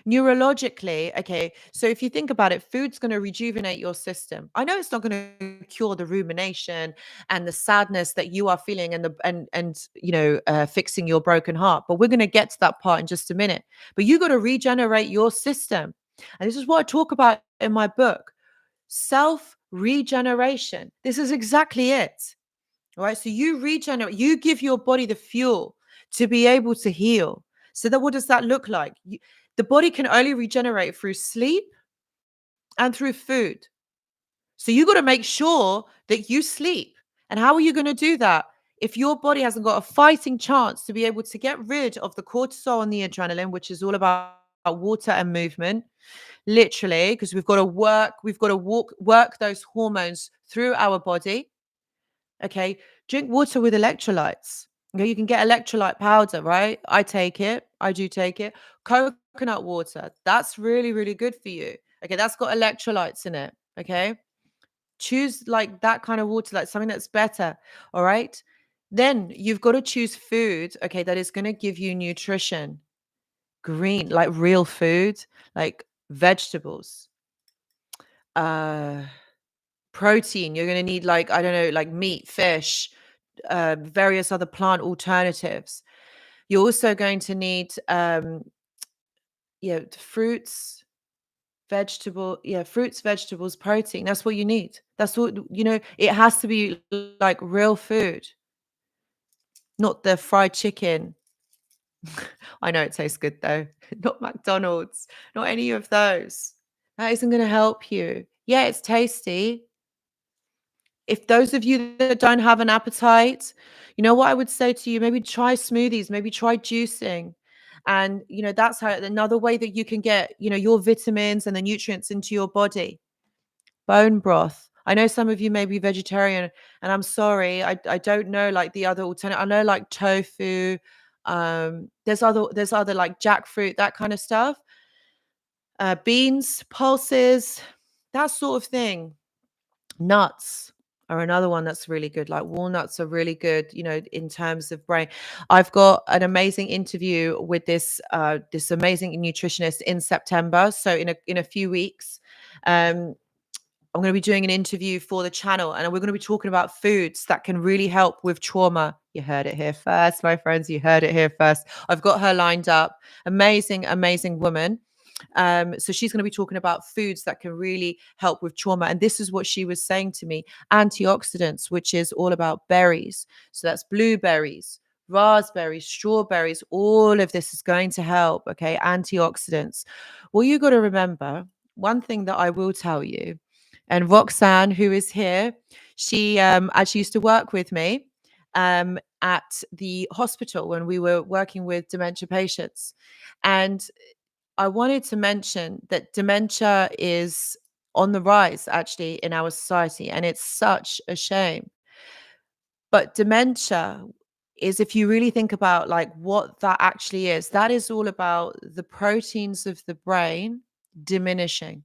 Neurologically, okay, so if you think about it, food's going to rejuvenate your system. I know it's not going to cure the rumination and the sadness that you are feeling and fixing your broken heart, but we're going to get to that part in just a minute. But you got to regenerate your system. And this is what I talk about in my book, self regeneration. This is exactly it. All right. So you regenerate, you give your body the fuel to be able to heal. So that what does that look like? The body can only regenerate through sleep and through food. So you got to make sure that you sleep. And how are you going to do that? If your body hasn't got a fighting chance to be able to get rid of the cortisol and the adrenaline, which is all about water and movement, literally, because we've got to work those hormones through our body. Okay. Drink water with electrolytes. Okay. You can get electrolyte powder, right? I take it. I do take it. Coconut water. That's really, really good for you. Okay. That's got electrolytes in it. Okay. Choose like that kind of water, like something that's better. All right. Then you've got to choose food. Okay. That is going to give you nutrition, green, like real food, like vegetables, uh, protein. You're going to need like, I don't know, like meat, fish, various other plant alternatives. You're also going to need, fruits, fruits, vegetables, protein. That's what you need. That's what, it has to be like real food, not the fried chicken. I know it tastes good though. Not McDonald's, not any of those. That isn't going to help you. Yeah, it's tasty. If those of you that don't have an appetite, you know what I would say to you? Maybe try smoothies, maybe try juicing. And, that's how another way that you can get, your vitamins and the nutrients into your body. Bone broth. I know some of you may be vegetarian, and I'm sorry, I don't know like the other alternative. I know like tofu. There's other like jackfruit, that kind of stuff. Beans, pulses, that sort of thing. Nuts are another one that's really good. Like walnuts are really good, in terms of brain. I've got an amazing interview with this amazing nutritionist in September. So in a few weeks, um, I'm going to be doing an interview for the channel, and we're going to be talking about foods that can really help with trauma. You heard it here first, my friends. You heard it here first. I've got her lined up. Amazing, amazing woman. So she's going to be talking about foods that can really help with trauma. And this is what she was saying to me: antioxidants, which is all about berries. So that's blueberries, raspberries, strawberries. All of this is going to help. Okay. Antioxidants. Well, you got to remember one thing that I will tell you. And Roxanne, who is here, she actually used to work with me at the hospital when we were working with dementia patients. And I wanted to mention that dementia is on the rise actually in our society, and it's such a shame. But dementia is, if you really think about like what that actually is, that is all about the proteins of the brain diminishing.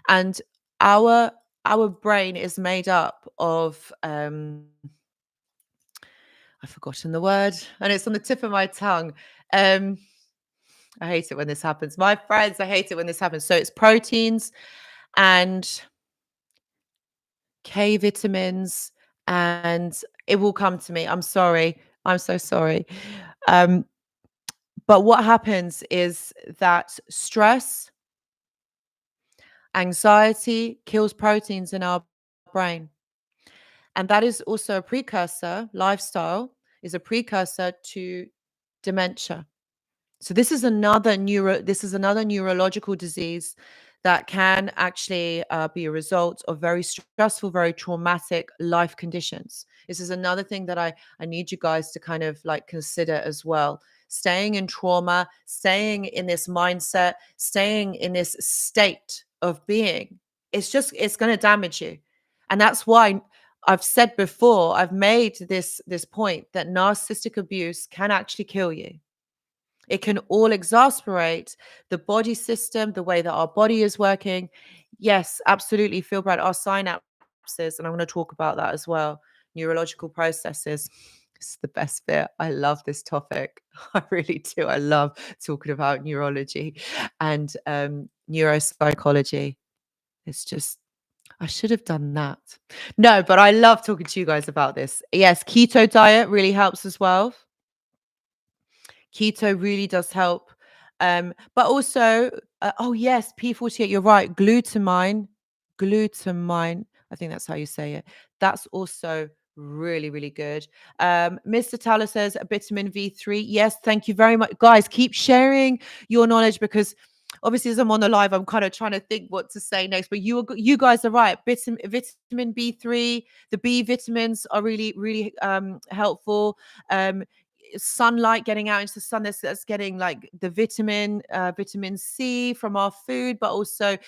And our our brain is made up of I've forgotten the word and it's on the tip of my tongue. Um I hate it when this happens. My friends, I hate it when this happens. So it's proteins and K vitamins, and it will come to me. I'm sorry. I'm so sorry. Um, but what happens is that stress, anxiety kills proteins in our brain. And that is also a precursor, lifestyle is a precursor to dementia. So this is another neurological disease that can actually be a result of very stressful, very traumatic life conditions. This is another thing that I need you guys to kind of like consider as well. Staying in trauma, staying in this mindset, staying in this state of being, it's going to damage you. And that's why I've said before, I've made this point that narcissistic abuse can actually kill you. It can all exasperate the body system, the way that our body is working. Yes, absolutely. Feel bad. Our synapses, and I'm going to talk about that as well. Neurological processes. It's the best bit. I love this topic. I really do. I love talking about neurology and neuropsychology. It's just, I should have done that. No, but I love talking to you guys about this. Yes, keto diet really helps as well. Keto really does help. But also, oh yes, P48, you're right. Glutamine. I think that's how you say it. That's also really, really good. Mr. Taller says vitamin V3. Yes, thank you very much. Guys, keep sharing your knowledge because obviously as I'm on the live, I'm kind of trying to think what to say next. But you guys are right. Vitamin B3, the B vitamins are really, really helpful. Sunlight, getting out into the sun, that's getting like the vitamin C from our food, but also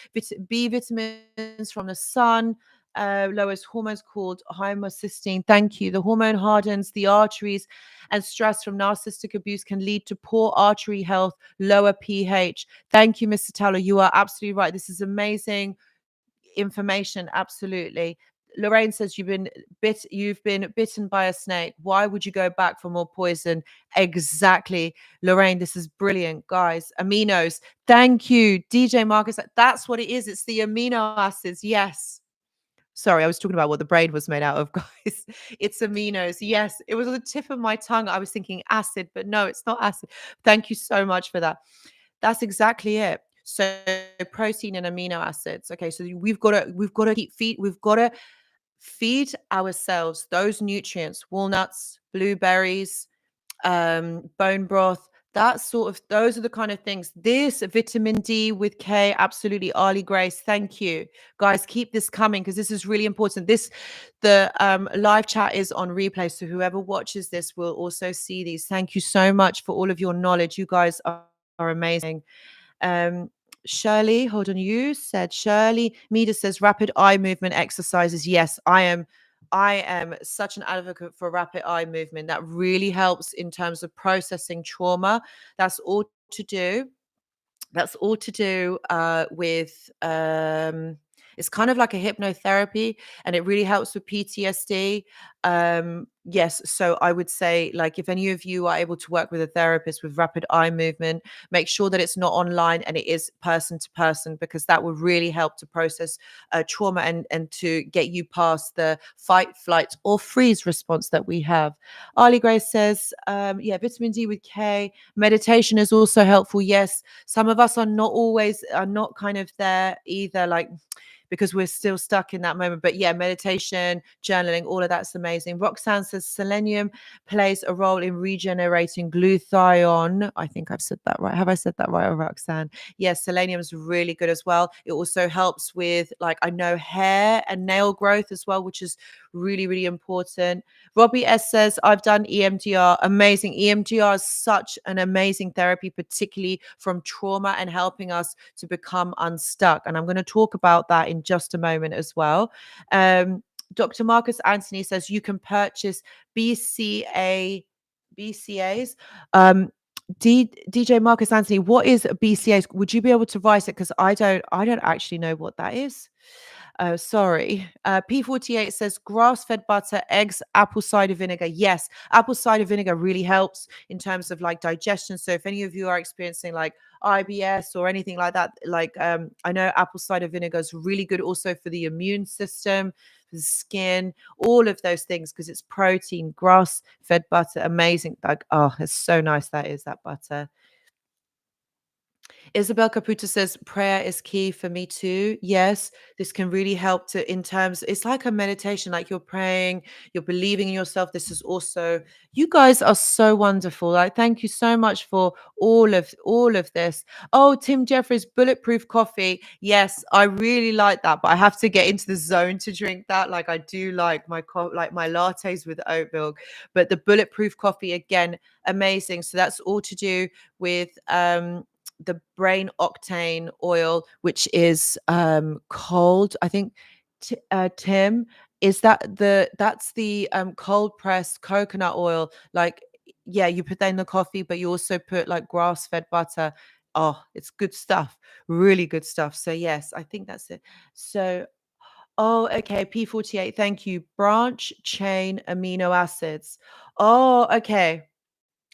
B vitamins from the sun. Lowers hormones called homocysteine. Thank you. The hormone hardens the arteries, and stress from narcissistic abuse can lead to poor artery health, lower pH. Thank you, Mr. Taylor. You are absolutely right. This is amazing information. Absolutely. Lorraine says you've been bitten by a snake. Why would you go back for more poison? Exactly. Lorraine, this is brilliant, guys. Aminos. Thank you. DJ Marcus. That's what it is. It's the amino acids. Yes. Sorry, I was talking about what the brain was made out of, guys. It's aminos. Yes, it was on the tip of my tongue. I was thinking acid, but no, it's not acid. Thank you so much for that. That's exactly it. So protein and amino acids. Okay, so we've got to feed ourselves those nutrients, walnuts, blueberries, bone broth, those are the kind of things. This vitamin D with K, absolutely. Ali Grace, thank you. Guys, keep this coming because this is really important. The live chat is on replay, so whoever watches this will also see these. Thank you so much for all of your knowledge. You guys are amazing. Shirley, hold on. You said Shirley. Mida says rapid eye movement exercises. Yes, I am such an advocate for rapid eye movement. That really helps in terms of processing trauma. That's all to do. With it's kind of like a hypnotherapy, and it really helps with PTSD. Yes, so I would say, like, if any of you are able to work with a therapist with rapid eye movement, make sure that it's not online and it is person to person, because that will really help to process trauma and to get you past the fight, flight, or freeze response that we have. Ali Grace says, yeah, vitamin D with K. Meditation is also helpful. Yes, some of us are not kind of there either, like, because we're still stuck in that moment. But yeah, meditation, journaling, all of that's amazing. Roxanne says selenium plays a role in regenerating glutathione. I think I've said that right. Have I said that right, Roxanne? Yes, selenium is really good as well. It also helps with, like, I know, hair and nail growth as well, which is really, really important. Robbie S says, I've done EMDR. Amazing. EMDR is such an amazing therapy, particularly from trauma and helping us to become unstuck. And I'm going to talk about that in just a moment as well. Dr. Marcus Anthony says you can purchase BCAs. DJ Marcus Anthony, what is BCAs? Would you be able to write it? Because I don't actually know what that is. Sorry. P48 says grass-fed butter, eggs, apple cider vinegar. Yes, apple cider vinegar really helps in terms of like digestion. So if any of you are experiencing like IBS or anything like that, like I know apple cider vinegar is really good also for the immune system, for the skin, all of those things because it's protein, grass-fed butter, amazing. Like, oh, it's so nice that is that butter. Isabel Caputo says prayer is key for me too. Yes, this can really help to in terms it's like a meditation, like you're praying, you're believing in yourself. This is also you guys are so wonderful. Like thank you so much for all of this. Oh, Tim Jeffries bulletproof coffee. Yes, I really like that, but I have to get into the zone to drink that. Like I do like like my lattes with oat milk, but the bulletproof coffee again amazing. So that's all to do with the brain octane oil, which is cold. I think Tim, is that's the cold pressed coconut oil. Like, yeah, you put that in the coffee, but you also put like grass fed butter. Oh, it's good stuff, really good stuff. So yes, I think that's it. So oh, okay, P48. Thank you. Branch chain amino acids. Oh, okay.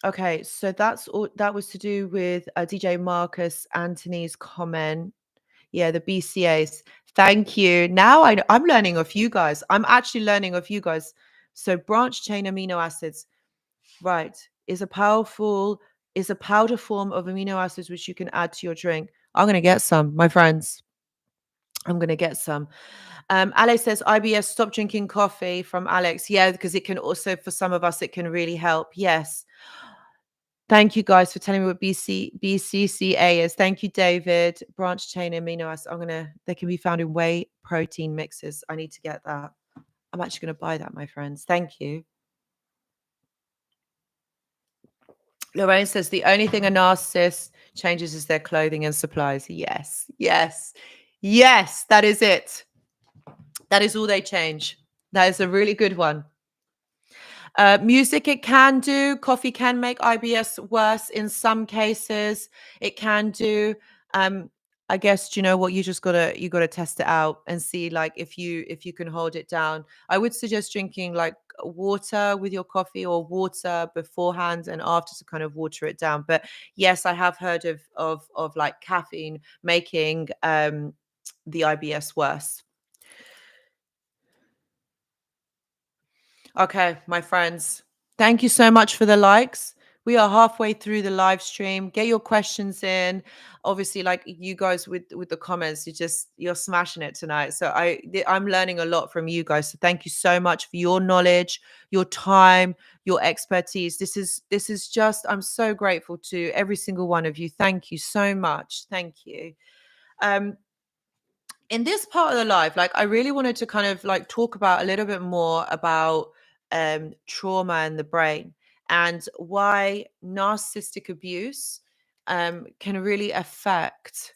Okay, so that's all that was to do with DJ Marcus Anthony's comment. Yeah, the BCAs. Thank you. Now I'm learning of you guys. I'm actually learning of you guys. So branch chain amino acids, right, is a powder form of amino acids which you can add to your drink. I'm gonna get some, my friends. I'm gonna get some. Alex says IBS, stop drinking coffee from Alex. Yeah, because it can also for some of us it can really help. Yes. Thank you guys for telling me what BCCA is. Thank you, David. Branch chain amino acids. They can be found in whey protein mixes. I need to get that. I'm actually going to buy that, my friends. Thank you. Lorraine says the only thing a narcissist changes is their clothing and supplies. Yes, yes, yes, that is it. That is all they change. That is a really good one. Music, it can do. Coffee can make IBS worse in some cases. It can do. Um, I guess do you know what you gotta test it out and see like if you can hold it down. I would suggest drinking like water with your coffee or water beforehand and after to kind of water it down. But yes, I have heard of like caffeine making the IBS worse. Okay, my friends, thank you so much for the likes. We are halfway through the live stream. Get your questions in. Obviously, like you guys with the comments, you're smashing it tonight. So I'm learning a lot from you guys. So thank you so much for your knowledge, your time, your expertise. This is just I'm so grateful to every single one of you. Thank you so much. Thank you. Um, in this part of the life, like I really wanted to kind of like talk about a little bit more about trauma in the brain and why narcissistic abuse can really affect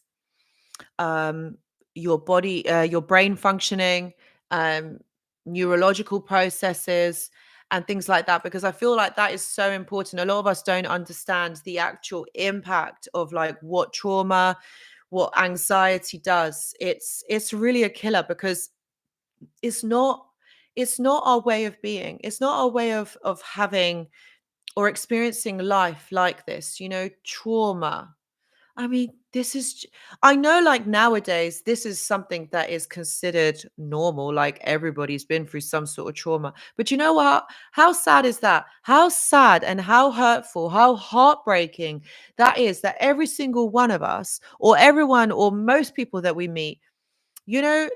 um, your body, your brain functioning, um, neurological processes, and things like that. Because I feel like that is so important. A lot of us don't understand the actual impact of like what trauma, what anxiety does. It's really a killer because it's not it's not our way of being. It's not our way of having or experiencing life like this. Trauma. I mean, I know like nowadays, this is something that is considered normal. Like everybody's been through some sort of trauma. But you know what? How sad is that? How sad and how hurtful, how heartbreaking that is that every single one of us, or everyone, or most people that we meet,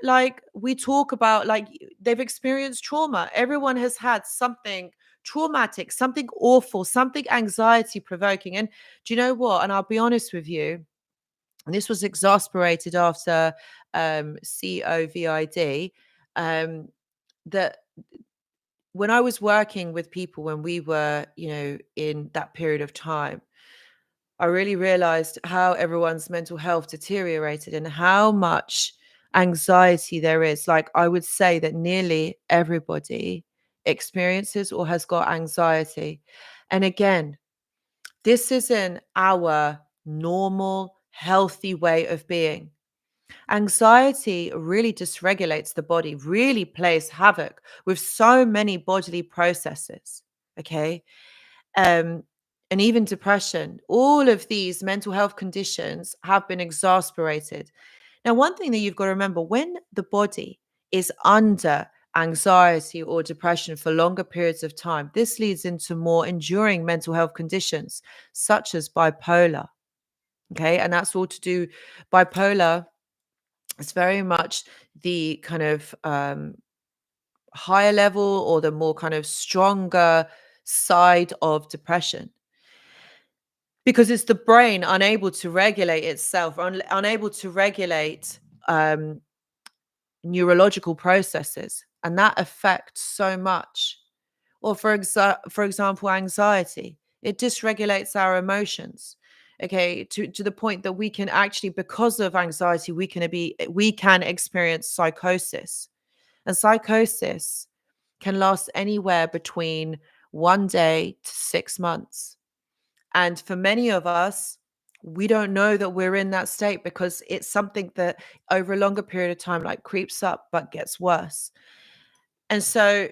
like we talk about, like they've experienced trauma. Everyone has had something traumatic, something awful, something anxiety provoking. And do you know what? And I'll be honest with you, and this was exasperated after COVID, that when I was working with people when we were, in that period of time, I really realized how everyone's mental health deteriorated and how much anxiety there is. Like, I would say that nearly everybody experiences or has got anxiety. And again, this isn't our normal, healthy way of being. Anxiety really dysregulates the body, really plays havoc with so many bodily processes. Okay. Um, and even depression, all of these mental health conditions have been exasperated. Now, one thing that you've got to remember, when the body is under anxiety or depression for longer periods of time, this leads into more enduring mental health conditions, such as bipolar. Okay. And that's all to do, bipolar is very much the kind of higher level or the more kind of stronger side of depression, because it's the brain unable to regulate itself, unable to regulate um, neurological processes, and that affects so much. Or for example, anxiety, it dysregulates our emotions. Okay, to the point that we can actually, because of anxiety, we can experience psychosis. And psychosis can last anywhere between 1 day to 6 months. And for many of us, we don't know that we're in that state because it's something that over a longer period of time, like, creeps up but gets worse. And so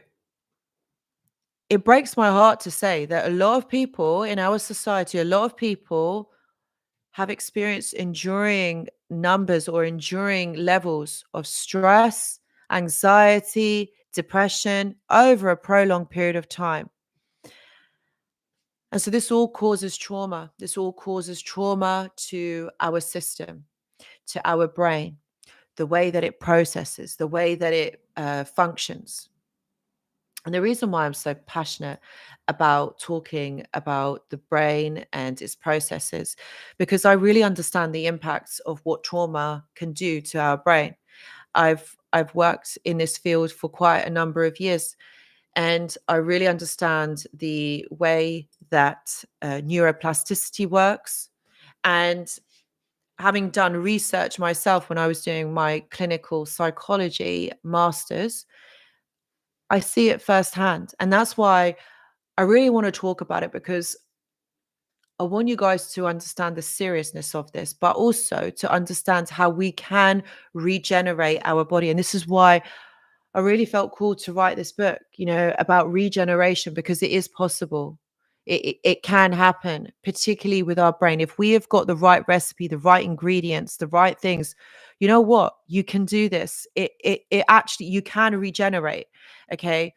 it breaks my heart to say that a lot of people in our society, a lot of people have experienced enduring numbers or enduring levels of stress, anxiety, depression over a prolonged period of time. And so this all causes trauma. This all causes trauma to our system, to our brain, the way that it processes, the way that it functions. And the reason why I'm so passionate about talking about the brain and its processes, because I really understand the impacts of what trauma can do to our brain. I've worked in this field for quite a number of years, and I really understand the way that neuroplasticity works. And having done research myself when I was doing my clinical psychology masters, I see it firsthand. And that's why I really want to talk about it, because I want you guys to understand the seriousness of this, but also to understand how we can regenerate our body. And this is why I really felt called to write this book, about regeneration, because it is possible. It can happen, particularly with our brain. If we have got the right recipe, the right ingredients, the right things, you know what? You can do this. It actually, you can regenerate. Okay.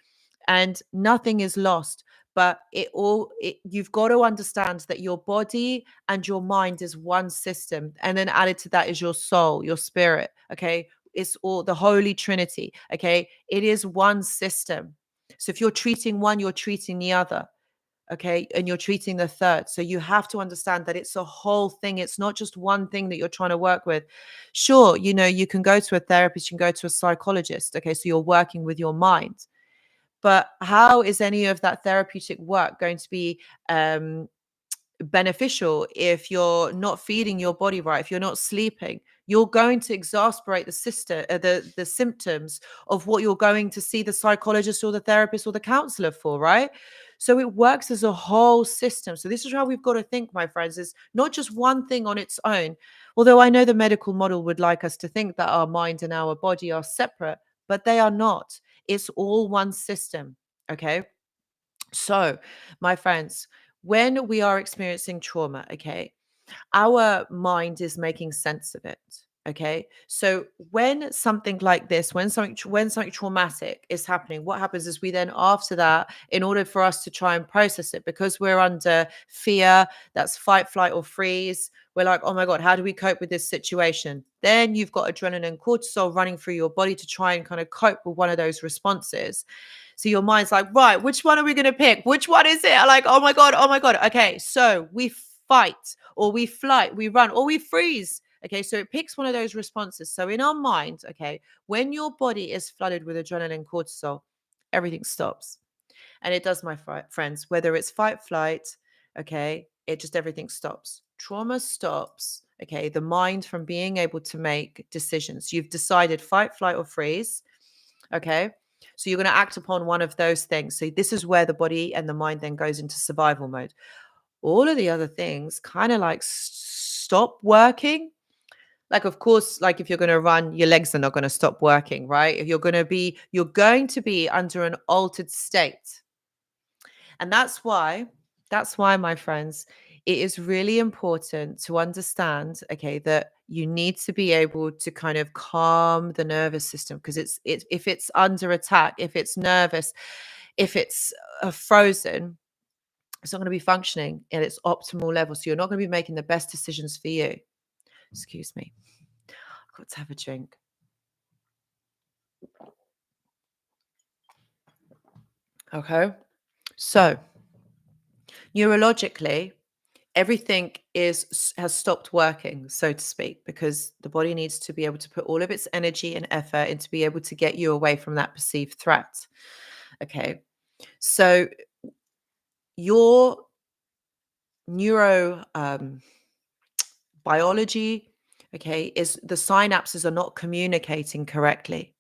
And nothing is lost. But you've got to understand that your body and your mind is one system. And then added to that is your soul, your spirit. Okay. It's all the Holy Trinity. Okay. It is one system. So if you're treating one, you're treating the other. Okay. And you're treating the third. So you have to understand that it's a whole thing. It's not just one thing that you're trying to work with. Sure, you can go to a therapist, you can go to a psychologist. Okay. So you're working with your mind. But how is any of that therapeutic work going to be beneficial if you're not feeding your body right, if you're not sleeping? You're going to exasperate the symptoms of what you're going to see the psychologist or the therapist or the counselor for, right? So it works as a whole system. So this is how we've got to think, my friends, is not just one thing on its own. Although I know the medical model would like us to think that our mind and our body are separate, but they are not. It's all one system. Okay. So, my friends, when we are experiencing trauma, okay, our mind is making sense of it. Okay. So when something like this, when something traumatic is happening, what happens is we then, after that, in order for us to try and process it, because we're under fear, that's fight, flight, or freeze. We're like, oh my God, how do we cope with this situation? Then you've got adrenaline, cortisol running through your body to try and kind of cope with one of those responses. So your mind's like, right, which one are we going to pick? Which one is it? Like, oh my God, oh my God. Okay. So we fight, or we flight, we run, or we freeze. Okay. So it picks one of those responses. So in our mind, okay, when your body is flooded with adrenaline, cortisol, everything stops. And it does, my friends, whether it's fight, flight, okay, it just, everything stops. Trauma stops, okay, the mind from being able to make decisions. You've decided fight, flight, or freeze, okay? So you're going to act upon one of those things. So this is where the body and the mind then goes into survival mode. All of the other things kind of like stop working. Like, of course, like if you're going to run, your legs are not going to stop working, right? If you're going to be under an altered state. And that's why, my friends, it is really important to understand, okay, that you need to be able to kind of calm the nervous system, because if it's under attack, if it's nervous, if it's frozen, it's not going to be functioning at its optimal level. So you're not going to be making the best decisions for you. Excuse me. I've got to have a drink. Okay. So neurologically, everything has stopped working, so to speak, because the body needs to be able to put all of its energy and effort into be able to get you away from that perceived threat. Okay. So your neuro biology, okay, is the synapses are not communicating correctly.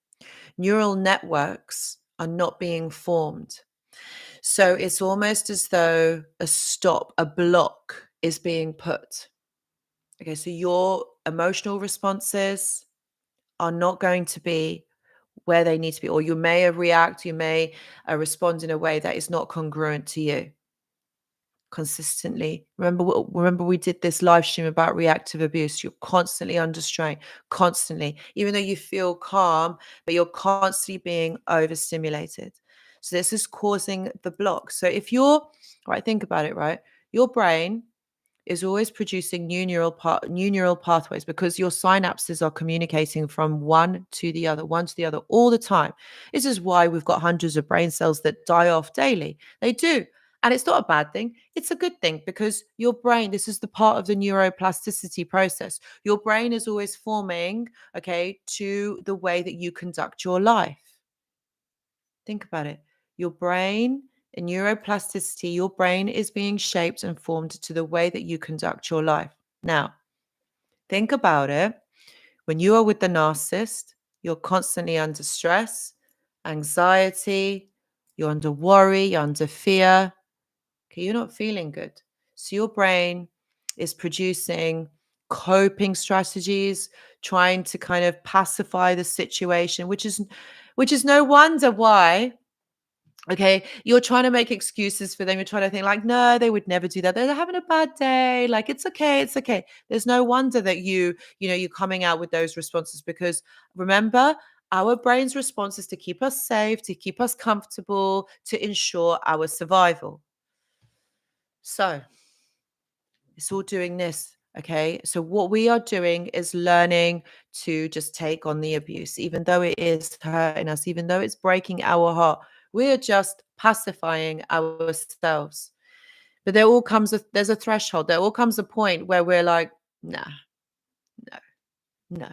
Neural networks are not being formed. So it's almost as though a block is being put. Okay, so your emotional responses are not going to be where they need to be, or you may you may respond in a way that is not congruent to you consistently. Remember we did this live stream about reactive abuse. You're constantly under strain, constantly, even though you feel calm, but you're constantly being overstimulated. So this is causing the block. So if you're right, think about it, right? Your brain is always producing new neural pathways, because your synapses are communicating from one to the other, all the time. This is why we've got hundreds of brain cells that die off daily. They do. And it's not a bad thing. It's a good thing, because your brain, this is the part of the neuroplasticity process. Your brain is always forming, okay, to the way that you conduct your life. Think about it. Your brain and neuroplasticity, your brain is being shaped and formed to the way that you conduct your life. Now, think about it. When you are with the narcissist, you're constantly under stress, anxiety, you're under worry, you're under fear. Okay, you're not feeling good. So your brain is producing coping strategies, trying to kind of pacify the situation, which is no wonder why. Okay, you're trying to make excuses for them. You're trying to think like, no, they would never do that. They're having a bad day. Like, it's okay. It's okay. There's no wonder that you're coming out with those responses, because remember, our brain's response is to keep us safe, to keep us comfortable, to ensure our survival. So it's all doing this. Okay. So what we are doing is learning to just take on the abuse, even though it is hurting us, even though it's breaking our heart. We're just pacifying ourselves. But there's a threshold. There all comes a point where we're like, nah, no, no.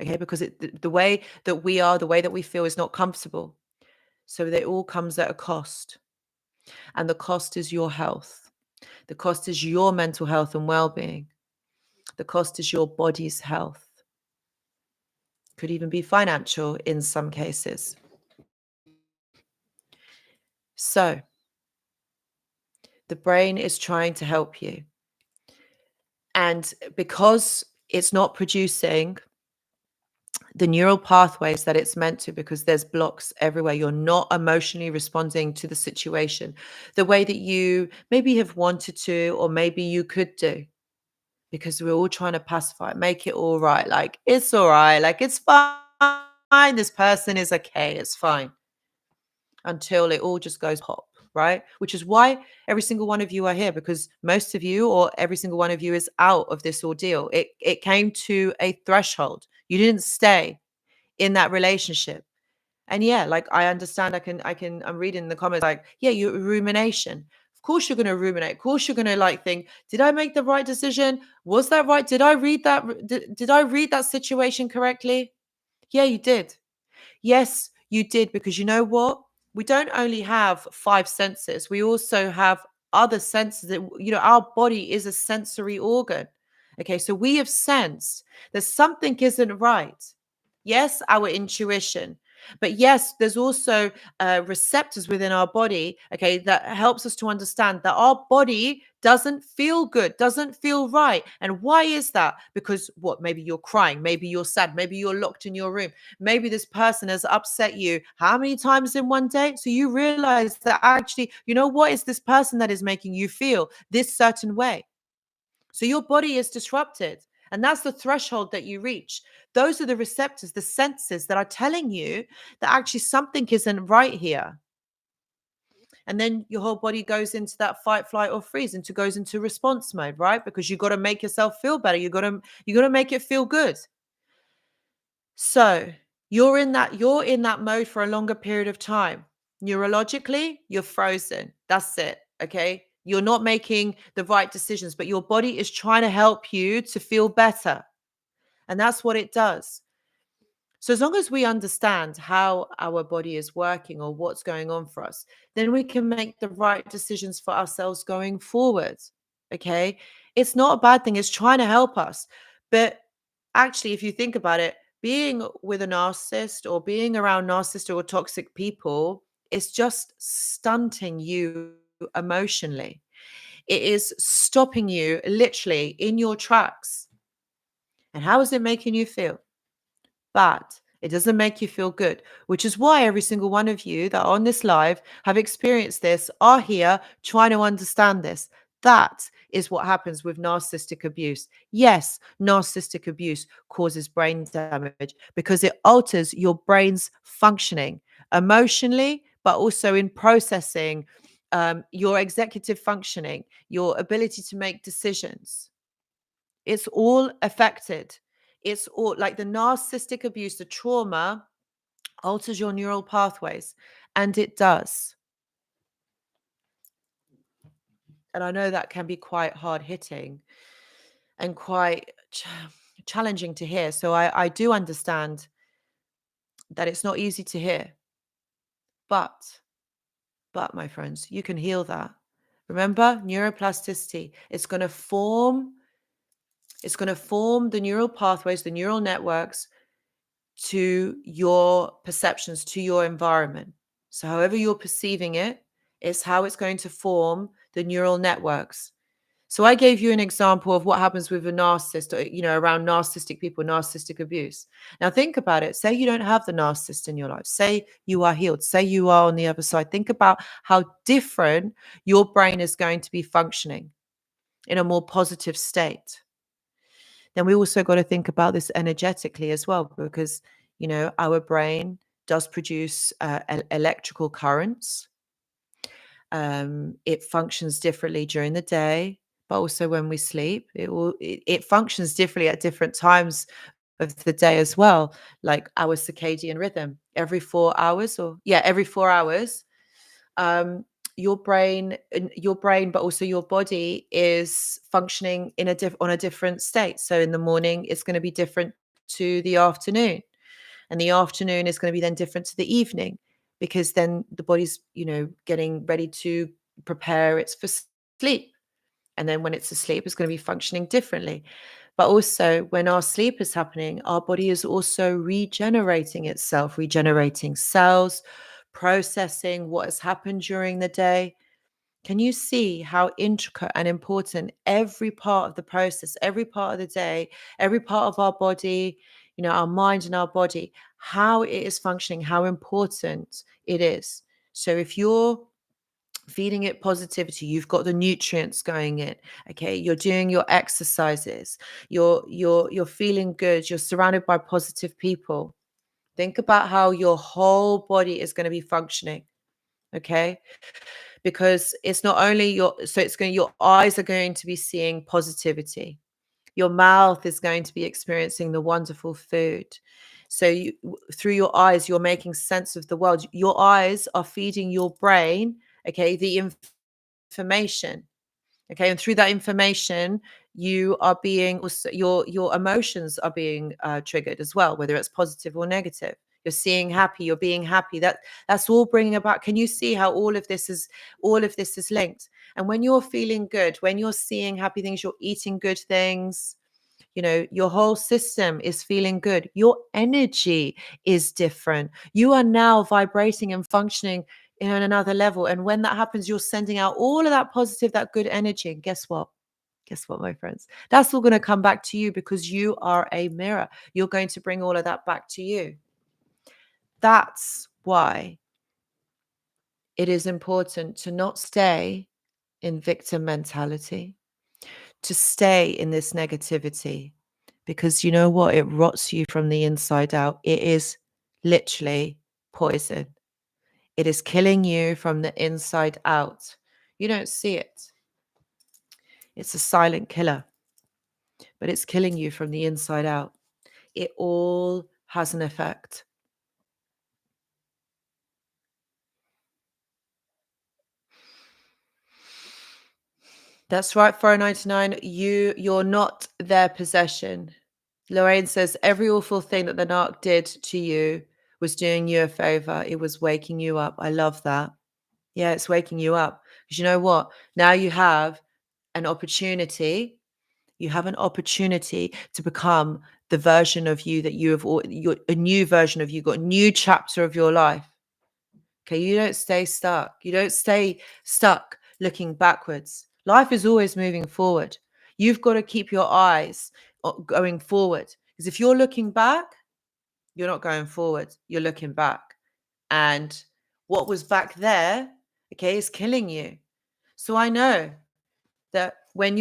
Okay. Because the way that we are, the way that we feel is not comfortable. So it all comes at a cost. And the cost is your health. The cost is your mental health and well-being. The cost is your body's health. Could even be financial in some cases. So the brain is trying to help you. And because it's not producing the neural pathways that it's meant to, because there's blocks everywhere, you're not emotionally responding to the situation the way that you maybe have wanted to, or maybe you could do, because we're all trying to pacify it, make it all right. Like, it's all right. Like, it's fine. This person is okay. It's fine. Until it all just goes pop, right? Which is why every single one of you are here, because most of you, or every single one of you, is out of this ordeal. It came to a threshold. You didn't stay in that relationship. And yeah, like, I understand. I'm reading the comments like, yeah, you rumination. Of course you're going to ruminate. Of course you're going to like think, did I make the right decision? Was that right? Did I read that? Did I read that situation correctly? Yeah, you did. Yes, you did. Because you know what? We don't only have five senses. We also have other senses that, our body is a sensory organ. Okay, so we have sensed that something isn't right. Yes, our intuition. But yes, there's also receptors within our body, okay, that helps us to understand that our body doesn't feel good, doesn't feel right. And why is that? Because what? Maybe you're crying, maybe you're sad, maybe you're locked in your room, maybe this person has upset you how many times in one day? So you realize that actually, you know what, is this person that is making you feel this certain way. So your body is disrupted. And that's the threshold that you reach. Those are the receptors, the senses that are telling you that actually something isn't right here. And then your whole body goes into that fight, flight, or freeze, into goes into response mode, right? Because you got to make yourself feel better. You got to make it feel good. So you're in that mode for a longer period of time. Neurologically, you're frozen. That's it. Okay. You're not making the right decisions, but your body is trying to help you to feel better. And that's what it does. So as long as we understand how our body is working or what's going on for us, then we can make the right decisions for ourselves going forward. Okay. It's not a bad thing. It's trying to help us. But actually, if you think about it, being with a narcissist or being around narcissistic or toxic people is just stunting you emotionally. It is stopping you literally in your tracks. And how is it making you feel? But it doesn't make you feel good, which is why every single one of you that are on this live have experienced this, are here trying to understand this. That is what happens with narcissistic abuse. Yes, narcissistic abuse causes brain damage because it alters your brain's functioning emotionally, but also in processing your executive functioning, your ability to make decisions. It's all affected. It's all like the narcissistic abuse, the trauma alters your neural pathways, and it does. And I know that can be quite hard hitting and quite challenging to hear. So I do understand that it's not easy to hear. But my friends, you can heal that. Remember, neuroplasticity. It's going to form the neural pathways, the neural networks to your perceptions, to your environment. So, however you're perceiving it, is how it's going to form the neural networks. So, I gave you an example of what happens with a narcissist, or, around narcissistic people, narcissistic abuse. Now, think about it. Say you don't have the narcissist in your life. Say you are healed. Say you are on the other side. Think about how different your brain is going to be functioning in a more positive state. Then we also got to think about this energetically as well, because our brain does produce electrical currents. It functions differently during the day, but also when we sleep. It functions differently at different times of the day as well, like our circadian rhythm. Every 4 hours, um, your brain, but also your body is functioning on a different state. So in the morning, it's going to be different to the afternoon, and the afternoon is going to be then different to the evening, because then the body's, getting ready to prepare it for sleep. And then when it's asleep, it's going to be functioning differently. But also, when our sleep is happening, our body is also regenerating itself, regenerating cells, processing what has happened during the day. Can you see how intricate and important every part of the process, every part of the day, every part of our body, our mind and our body, how it is functioning, how important it is? So if you're feeding it positivity, you've got the nutrients going in, okay, you're doing your exercises, you're feeling good, you're surrounded by positive people. Think about how your whole body is going to be functioning, okay? Because it's not only your eyes are going to be seeing positivity. Your mouth is going to be experiencing the wonderful food. So through your eyes, you're making sense of the world. Your eyes are feeding your brain, okay, the information. Okay, and through that information, you are being also your emotions are being triggered as well, whether it's positive or negative. You're seeing happy, you're being happy. That's all bringing about. Can you see how all of this is linked? And when you're feeling good, when you're seeing happy things, you're eating good things, your whole system is feeling good. Your energy is different. You are now vibrating and functioning in another level. And when that happens, you're sending out all of that positive, that good energy. And guess what? Guess what, my friends? That's all going to come back to you because you are a mirror. You're going to bring all of that back to you. That's why it is important to not stay in victim mentality, to stay in this negativity, because you know what? It rots you from the inside out. It is literally poison. It is killing you from the inside out. You don't see it. It's a silent killer, but it's killing you from the inside out. It all has an effect. That's right, 499. You're not their possession. Lorraine says every awful thing that the narc did to you was doing you a favor. It was waking you up. I love that. Yeah, it's waking you up. Because you know what? Now you have an opportunity. You have an opportunity to become the version of you that you have, a new version of you, got a new chapter of your life. Okay, you don't stay stuck. You don't stay stuck looking backwards. Life is always moving forward. You've got to keep your eyes going forward. Because if you're looking back, you're not going forward. You're looking back. And what was back there, okay, is killing you. So I know that when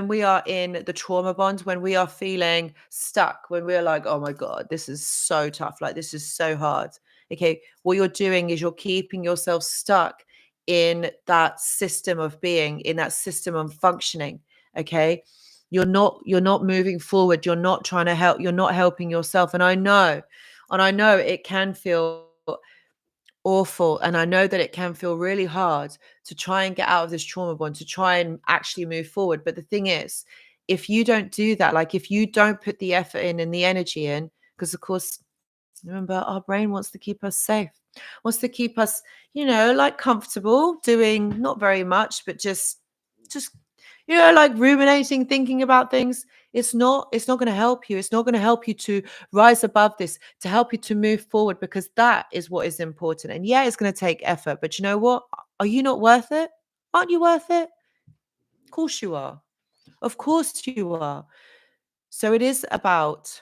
we are in the trauma bonds, when we are feeling stuck, when we're like, oh my God, this is so tough, like this is so hard. Okay, what you're doing is you're keeping yourself stuck in that system of being, in that system of functioning. Okay. You're not moving forward. You're not trying to help. You're not helping yourself. And I know it can feel awful. And I know that it can feel really hard to try and get out of this trauma bond, to try and actually move forward. But the thing is, if you don't do that, like if you don't put the effort in and the energy in, because of course, remember, our brain wants to keep us safe, wants to keep us, like comfortable, doing not very much, but just like ruminating, thinking about things. It's not going to help you. It's not going to help you to rise above this, to help you to move forward, because that is what is important. And yeah, it's going to take effort, but you know what? Are you not worth it? Aren't you worth it? Of course you are. Of course you are. So it is about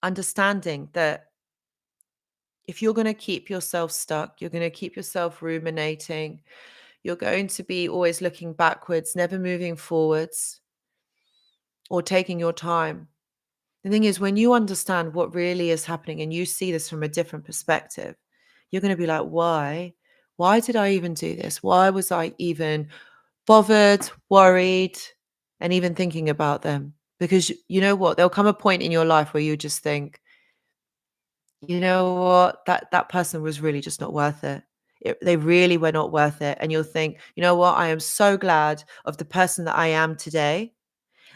understanding that if you're going to keep yourself stuck, you're going to keep yourself ruminating, you're going to be always looking backwards, never moving forwards or taking your time. The thing is, when you understand what really is happening and you see this from a different perspective, you're going to be like, why? Why did I even do this? Why was I even bothered, worried, and even thinking about them? Because you know what? There'll come a point in your life where you just think, you know what, that person was really just not worth it. They really were not worth it. And you'll think, you know what, I am so glad of the person that I am today.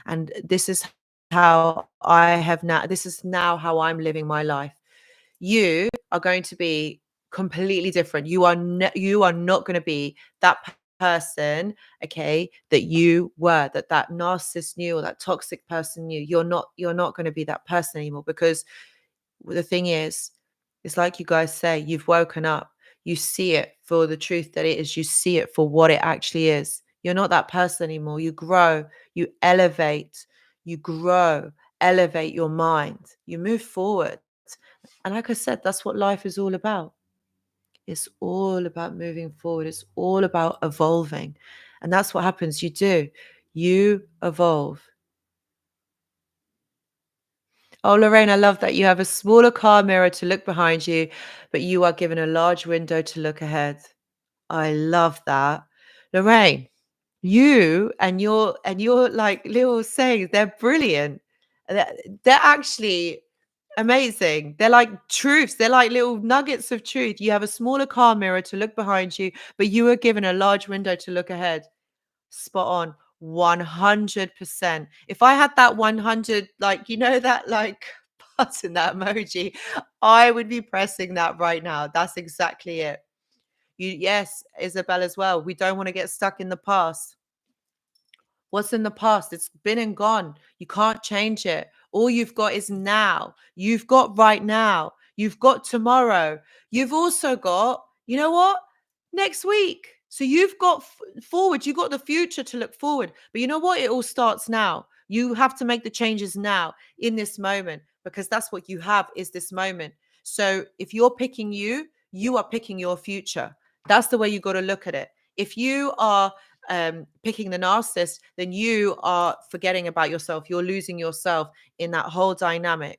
And this is this is now how I'm living my life. You are going to be completely different. You are not going to be that person, okay, that you were, that narcissist knew, or that toxic person knew. You're not going to be that person anymore, because the thing is, it's like you guys say, you've woken up. You see it for the truth that it is. You see it for what it actually is. You're not that person anymore. You grow, you elevate, you grow, elevate your mind, you move forward. And like I said, that's what life is all about. It's all about moving forward. It's all about evolving. And that's what happens. You evolve. Oh, Lorraine, I love that. You have a smaller car mirror to look behind you, but you are given a large window to look ahead. I love that. Lorraine, you and your like little sayings, they're brilliant. They're actually amazing. They're like truths. They're like little nuggets of truth. You have a smaller car mirror to look behind you, but you were given a large window to look ahead. Spot on. 100%. If I had that 100, like, that like button, that emoji, I would be pressing that right now. That's exactly it. Yes, Isabel as well. We don't want to get stuck in the past. What's in the past? It's been and gone. You can't change it. All you've got is now. You've got right now. You've got tomorrow. You've also got, you know what? Next week. So you've got forward. You've got the future to look forward. But you know what? It all starts now. You have to make the changes now in this moment because that's what you have is this moment. So if you're picking you, you are picking your future. That's the way you got to look at it. If you are picking the narcissist, then you are forgetting about yourself. You're losing yourself in that whole dynamic.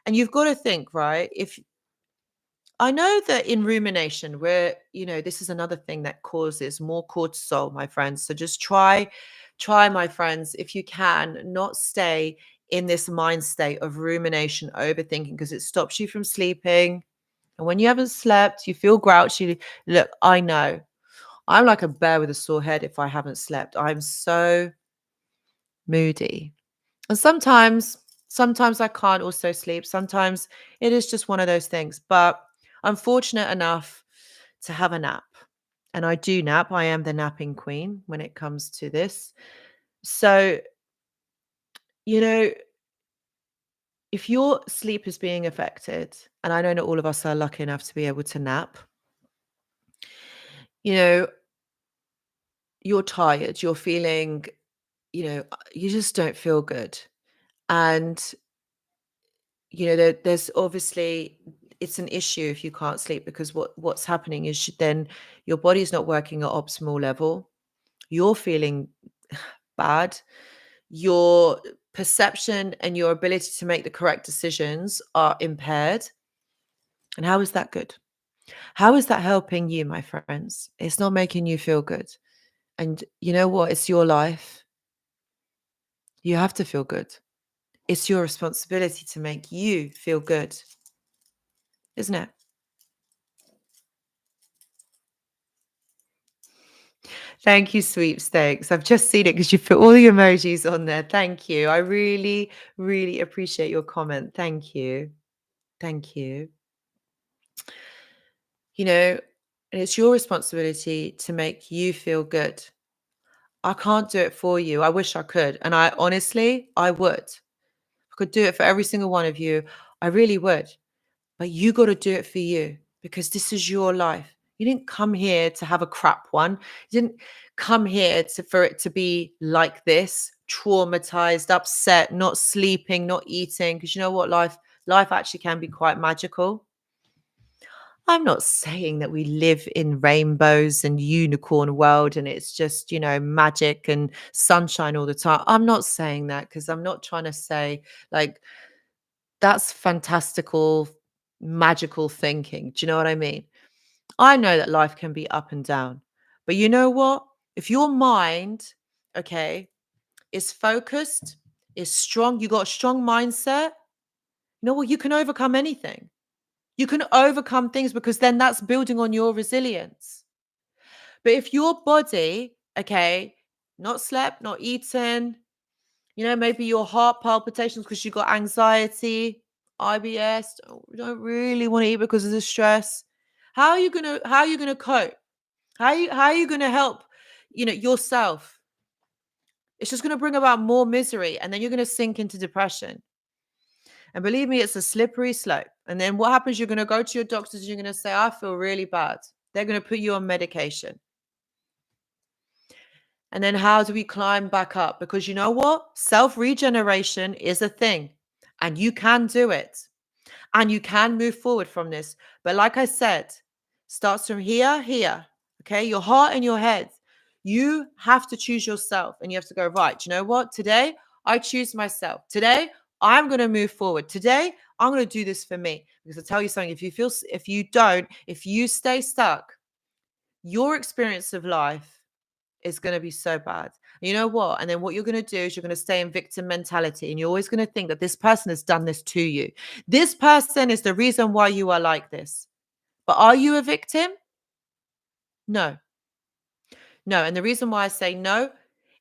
And you've got to think, right? If I know that in rumination, where, this is another thing that causes more cortisol, my friends. So just try, my friends, if you can, not stay in this mind state of rumination, overthinking, because it stops you from sleeping. And when you haven't slept, you feel grouchy. Look, I know. I'm like a bear with a sore head if I haven't slept. I'm so moody. And sometimes I can't also sleep. Sometimes it is just one of those things. But I'm fortunate enough to have a nap. And I do nap. I am the napping queen when it comes to this. So, you know, if your sleep is being affected, and I know not all of us are lucky enough to be able to nap, you know, you're tired, you're feeling, you just don't feel good. And, there's obviously it's an issue if you can't sleep because what's happening is then your body's not working at optimal level. You're feeling bad. Your perception and your ability to make the correct decisions are impaired. And how is that good? How is that helping you, my friends? It's not making you feel good. And you know what? It's your life. You have to feel good. It's your responsibility to make you feel good, isn't it? Thank you, sweepstakes. I've just seen it because you put all the emojis on there. Thank you. I really, really appreciate your comment. Thank you. Thank you. And it's your responsibility to make you feel good. I can't do it for you. I wish I could. And I honestly, I would. I could do it for every single one of you. I really would. But you got to do it for you because this is your life. You didn't come here to have a crap one. You didn't come here for it to be like this, traumatized, upset, not sleeping, not eating. Because you know what, life actually can be quite magical. I'm not saying that we live in rainbows and unicorn world and it's just, magic and sunshine all the time. I'm not saying that because I'm not trying to say like that's fantastical, magical thinking. Do you know what I mean? I know that life can be up and down. But you know what? If your mind, okay, is focused, is strong, you got a strong mindset, you know what? You can overcome anything. You can overcome things because then that's building on your resilience. But if your body, okay, not slept, not eaten, maybe your heart palpitations because you got anxiety, IBS, don't really want to eat because of the stress. How are you gonna cope? How are you gonna help, yourself? It's just gonna bring about more misery and then you're gonna sink into depression. And believe me, it's a slippery slope. And then what happens? You're going to go to your doctors and you're going to say, I feel really bad. They're going to put you on medication. And then how do we climb back up? Because you know what? Self-regeneration is a thing and you can do it and you can move forward from this. But like I said, starts from here, okay? Your heart and your head. You have to choose yourself and you have to go, right, you know what? Today, I choose myself. Today, I'm going to move forward. Today, I'm going to do this for me. Because I tell you something, if you stay stuck, your experience of life is going to be so bad. You know what? And then what you're going to do is you're going to stay in victim mentality and you're always going to think that this person has done this to you. This person is the reason why you are like this. But are you a victim? No. No. And the reason why I say no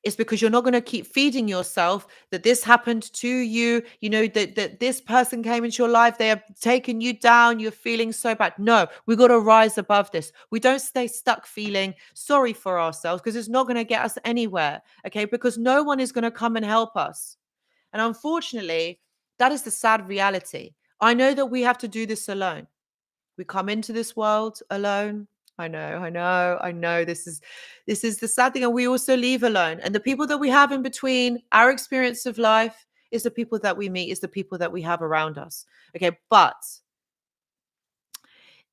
It's because you're not going to keep feeding yourself that this happened to you, that this person came into your life, they have taken you down, you're feeling so bad. No, we got to rise above this. We don't stay stuck feeling sorry for ourselves because it's not going to get us anywhere, okay? Because no one is going to come and help us. And unfortunately, that is the sad reality. I know that we have to do this alone. We come into this world alone. I know. This is the sad thing. And we also leave alone. And the people that we have in between our experience of life is the people that we meet, is the people that we have around us. Okay. But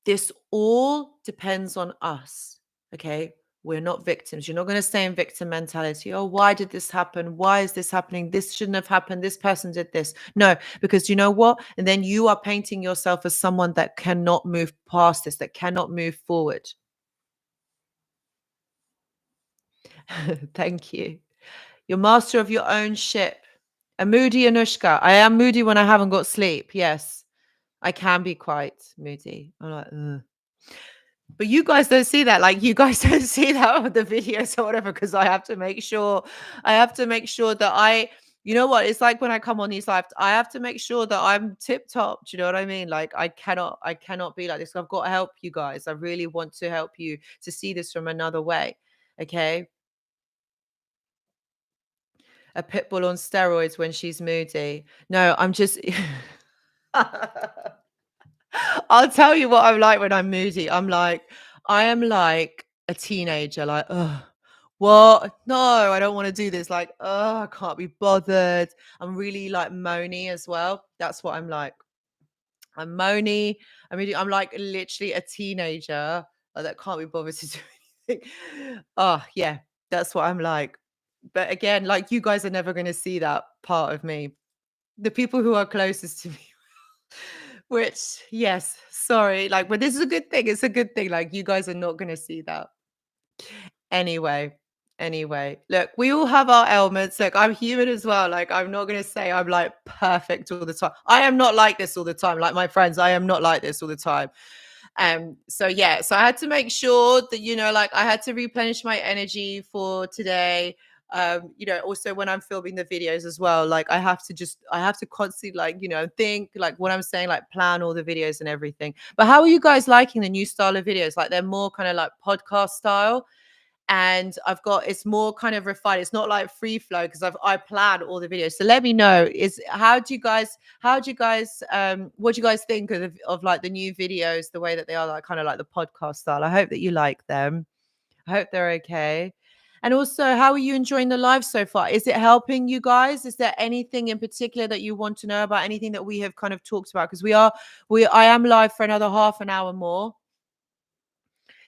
this all depends on us. Okay. We're not victims. You're not going to stay in victim mentality. Oh, why did this happen? Why is this happening? This shouldn't have happened. This person did this. No, because you know what? And then you are painting yourself as someone that cannot move past this, that cannot move forward. Thank you. You're master of your own ship. A moody Anushka. I am moody when I haven't got sleep. Yes, I can be quite moody. I'm like, ugh. But you guys don't see that. Like you guys don't see that on the videos or whatever, because I have to make sure that you know what? It's like when I come on these lives, I have to make sure that I'm tip top. Do you know what I mean? Like I cannot be like this. I've got to help you guys. I really want to help you to see this from another way. Okay. A pit bull on steroids when she's moody. No, I'm just I'll tell you what I'm like when I'm moody. I am like a teenager, like, oh, what? No, I don't want to do this. Like, oh, I can't be bothered. I'm really like moany as well. That's what I'm like. I'm moany. I'm like literally a teenager that can't be bothered to do anything. Oh, yeah, that's what I'm like. But again, like you guys are never going to see that part of me. The people who are closest to me, which, yes, sorry, like, but this is a good thing. It's a good thing. Like, you guys are not going to see that. Anyway, look, we all have our ailments. Look, I'm human as well. Like, I'm not going to say I'm like perfect all the time. I am not like this all the time. Like my friends, I am not like this all the time. So yeah, so I had to make sure that, like I had to replenish my energy for today. Also when I'm filming the videos as well, like I have to constantly like, think like what I'm saying, like plan all the videos and everything. But how are you guys liking the new style of videos? Like they're more kind of like podcast style. And it's more kind of refined. It's not like free flow because I plan all the videos. So let me know what do you guys think of like the new videos, the way that they are, like kind of like the podcast style. I hope that you like them. I hope they're okay. And also, how are you enjoying the live so far? Is it helping you guys? Is there anything in particular that you want to know about? Anything that we have kind of talked about? Because I am live for another half an hour more.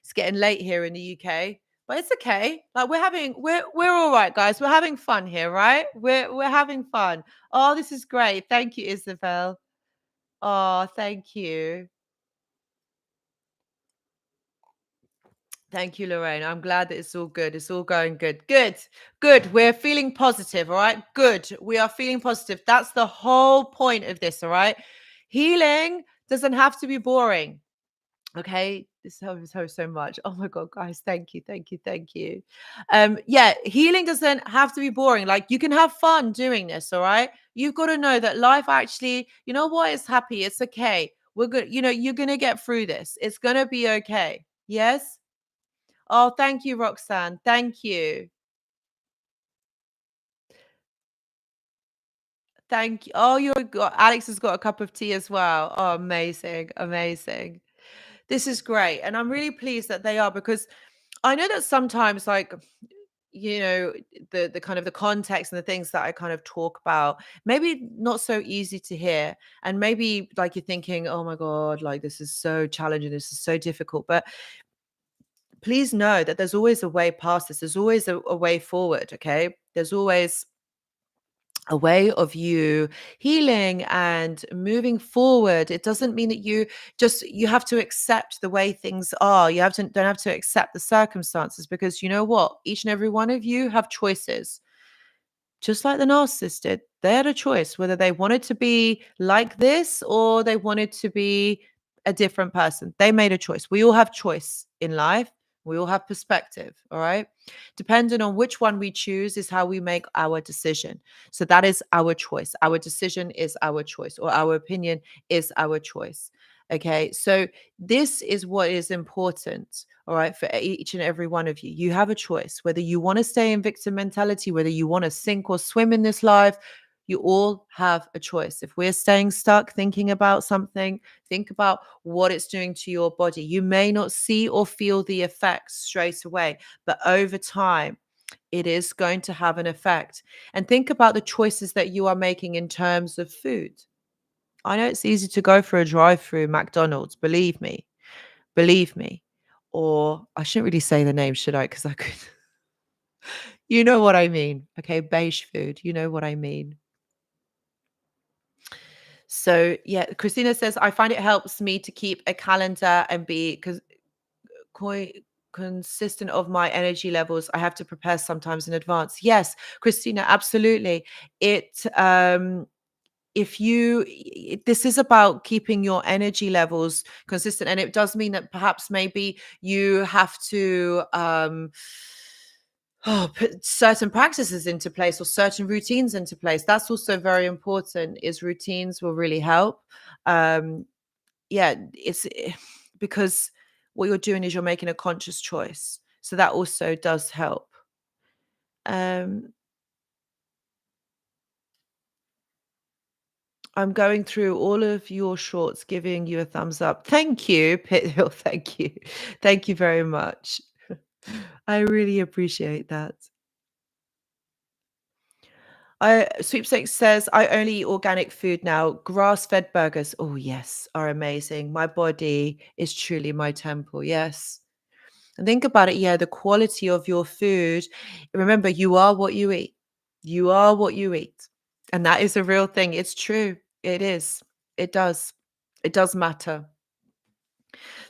It's getting late here in the UK, but it's okay. Like we're all right, guys. We're having fun here, right? We're having fun. Oh, this is great. Thank you, Isabel. Oh, thank you. Thank you, Lorraine. I'm glad that it's all good. It's all going good. Good. Good. We're feeling positive. All right. Good. We are feeling positive. That's the whole point of this. All right. Healing doesn't have to be boring. Okay, this helps so much. Oh my god, guys, thank you, thank you, thank you. Yeah, healing doesn't have to be boring. Like you can have fun doing this, all right? You've got to know that life actually, you know what, is happy. It's okay. We're good, you're gonna get through this. It's gonna be okay. Yes? Oh, thank you, Roxanne. Thank you. Thank you. Oh, Alex has got a cup of tea as well. Oh, amazing, amazing. This is great. And I'm really pleased that they are, because I know that sometimes like the kind of the context and the things that I kind of talk about maybe not so easy to hear, and maybe like you're thinking, oh my god, like this is so challenging, this is so difficult, but please know that there's always a way past this. There's always a way forward. Okay, there's always a way of you healing and moving forward. It doesn't mean that you have to accept the way things are. Don't have to accept the circumstances, because you know what? Each and every one of you have choices. Just like the narcissist did. They had a choice whether they wanted to be like this or they wanted to be a different person. They made a choice. We all have choice in life. We all have perspective. All right. Depending on which one we choose is how we make our decision. So that is our choice. Our decision is our choice, or our opinion is our choice. Okay. So this is what is important. All right. For each and every one of you, you have a choice whether you want to stay in victim mentality, whether you want to sink or swim in this life. You all have a choice. If we're staying stuck thinking about something, think about what it's doing to your body. You may not see or feel the effects straight away, but over time, it is going to have an effect. And think about the choices that you are making in terms of food. I know it's easy to go for a drive-through McDonald's, believe me. Or I shouldn't really say the name, should I? Because I could, you know what I mean. Okay, beige food, you know what I mean. So yeah, Christina says, I find it helps me to keep a calendar and be coi- consistent of my energy levels. I have to prepare sometimes in advance. Yes, Christina, absolutely. It if you this is about keeping your energy levels consistent, and it does mean that perhaps maybe you have to put certain practices into place or certain routines into place. That's also very important. Is routines will really help. um yeah, because what you're doing is you're making a conscious choice, so that also does help. um I'm going through all of your shorts, giving you a thumbs up. Thank you, Pithill. Thank you. Thank you very much. I really appreciate that. Sweepstakes says, I only eat organic food now. Grass-fed burgers, oh yes, are amazing. My body is truly my temple. Yes. And think about it. Yeah, the quality of your food. Remember, you are what you eat. You are what you eat. And that is a real thing. It's true. It is. It does. It does matter.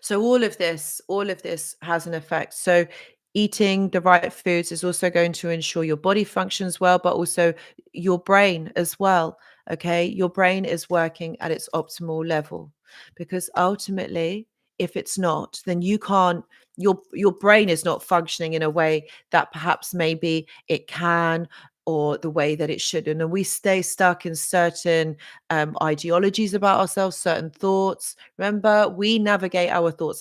So all of this has an effect. So eating the right foods is also going to ensure your body functions well, but also your brain as well. Okay, your brain is working at its optimal level, because ultimately, if it's not, then you can't. Your brain is not functioning in a way that perhaps maybe it can, or the way that it should. And then we stay stuck in certain ideologies about ourselves, certain thoughts. Remember, we navigate our thoughts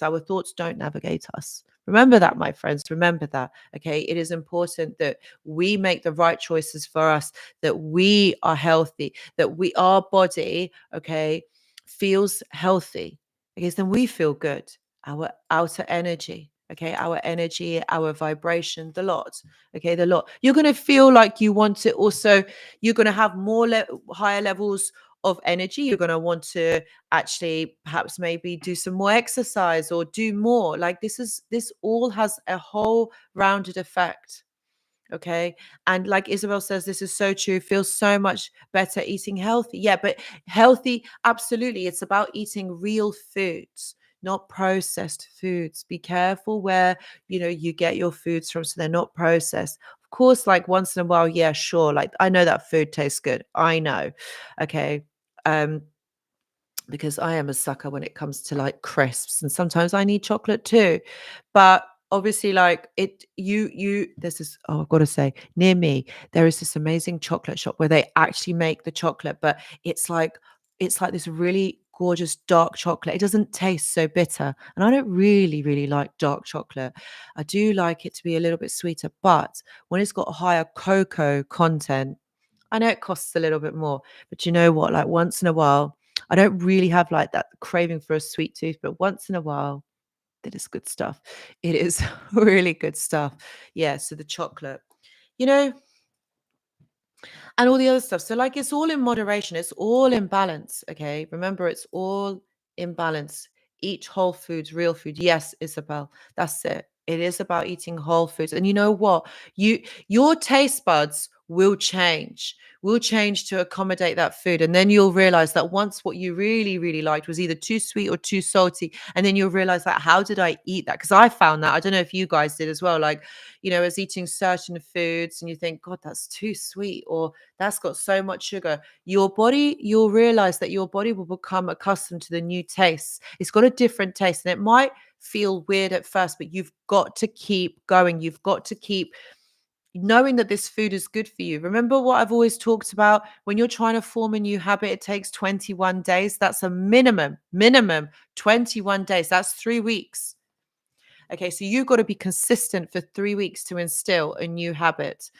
don't navigate us. Remember that, my friends. Remember that. Okay. It is important that we make the right choices for us, that we are healthy, that our body, okay, feels healthy, because then we feel good. Our outer energy, okay, our energy, our vibration, the lot, okay, the lot. You're going to feel like you want it also. You're going to have more higher levels of energy. You're going to want to actually perhaps maybe do some more exercise or do more. Like this all has a whole rounded effect. Okay. And like Isabel says, this is so true. Feels so much better eating healthy. Yeah, but healthy, absolutely. It's about eating real foods, not processed foods. Be careful where you get your foods from, so they're not processed. Of course, like once in a while, yeah, sure. Like I know that food tastes good. I know. Okay. Um, because I am a sucker when it comes to like crisps, and sometimes I need chocolate too. But obviously, like there's this, oh, I've got to say, near me, there is this amazing chocolate shop where they actually make the chocolate, but it's like this really gorgeous dark chocolate. It doesn't taste so bitter. And I don't really, really like dark chocolate. I do like it to be a little bit sweeter, but when it's got a higher cocoa content, I know it costs a little bit more, but you know what? Like once in a while, I don't really have like that craving for a sweet tooth, but once in a while, that is good stuff. It is really good stuff. Yeah. So the chocolate, you know, and all the other stuff. So, like, it's all in moderation, it's all in balance. Okay. Remember, it's all in balance. Eat whole foods, real food. Yes, Isabel. That's it. It is about eating whole foods. And you know what? Your taste buds will change, will change to accommodate that food. And then you'll realize that once what you really, really liked was either too sweet or too salty. And then you'll realize that, how did I eat that? Because I found that, I don't know if you guys did as well. Like, I was eating certain foods and you think, God, that's too sweet, or that's got so much sugar. You'll realize that your body will become accustomed to the new taste. It's got a different taste and it might feel weird at first, but you've got to keep going. You've got to keep knowing that this food is good for you. Remember what I've always talked about? When you're trying to form a new habit, it takes 21 days. That's a minimum 21 days. That's 3 weeks. Okay, so you've got to be consistent for 3 weeks to instill a new habit.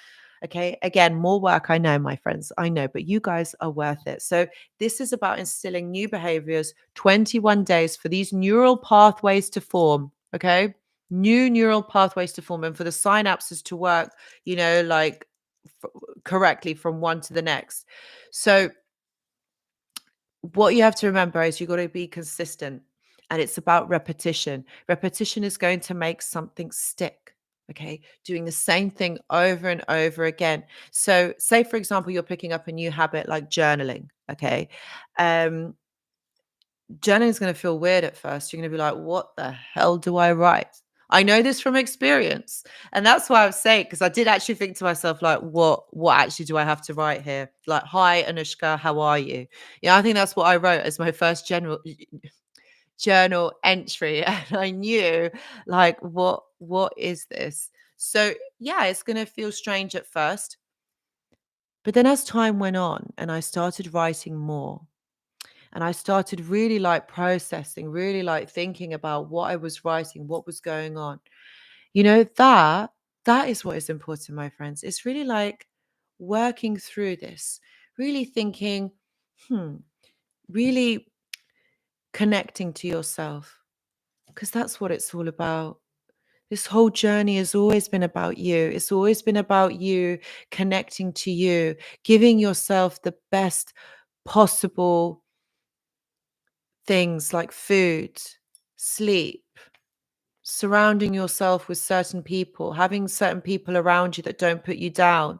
Okay, again, more work, I know, my friends, I know, but you guys are worth it. So, this is about instilling new behaviors, 21 days for these neural pathways to form. Okay, new neural pathways to form, and for the synapses to work, like correctly from one to the next. So, what you have to remember is you've got to be consistent, and it's about repetition. Repetition is going to make something stick. Okay, doing the same thing over and over again. So, say for example, you're picking up a new habit like journaling. Okay, um, journaling is going to feel weird at first. You're going to be like, what the hell do I write? I know this from experience. And that's why I was saying, because I did actually think to myself, like, what actually do I have to write here? Like, hi, Anushka, how are you? Yeah, I think that's what I wrote as my first journal entry. And I knew, like, what is this? So yeah, it's gonna feel strange at first. But then as time went on and I started writing more, and I started really like processing, really like thinking about what I was writing, what was going on. That is what is important, my friends. It's really like working through this, really thinking, hmm, really connecting to yourself, because that's what it's all about. This whole journey has always been about you. It's always been about you connecting to you, giving yourself the best possible things like food, sleep, surrounding yourself with certain people, having certain people around you that don't put you down.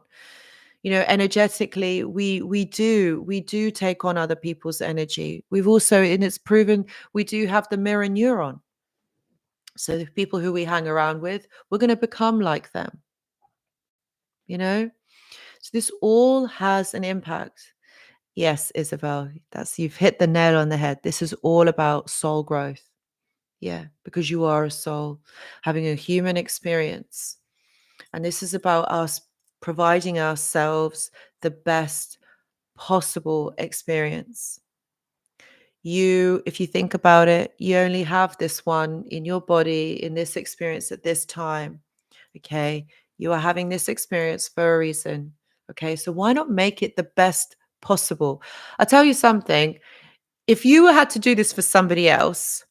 Energetically, we do take on other people's energy. We've also, and it's proven, we do have the mirror neuron. So the people who we hang around with, we're going to become like them, you know? So this all has an impact. Yes, Isabel, you've hit the nail on the head. This is all about soul growth. Yeah, because you are a soul having a human experience. And this is about us providing ourselves the best possible experience. If you think about it, you only have this one in your body, in this experience at this time. Okay. You are having this experience for a reason. Okay. So why not make it the best possible? I'll tell you something. If you had to do this for somebody else,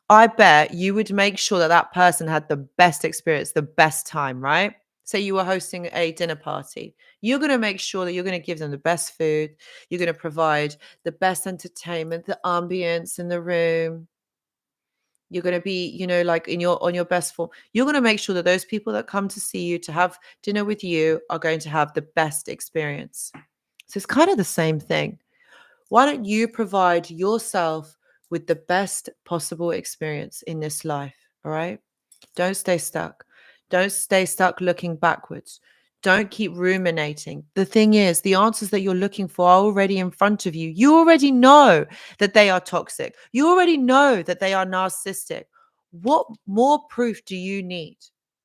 I bet you would make sure that that person had the best experience, the best time, right? Say you were hosting a dinner party. You're going to make sure that you're going to give them the best food. You're going to provide the best entertainment, the ambience in the room. You're going to be, like on your best form. You're going to make sure that those people that come to see you to have dinner with you are going to have the best experience. So it's kind of the same thing. Why don't you provide yourself with the best possible experience in this life? All right. Don't stay stuck. Don't stay stuck looking backwards. Don't keep ruminating. The thing is, the answers that you're looking for are already in front of you. You already know that they are toxic. You already know that they are narcissistic. What more proof do you need?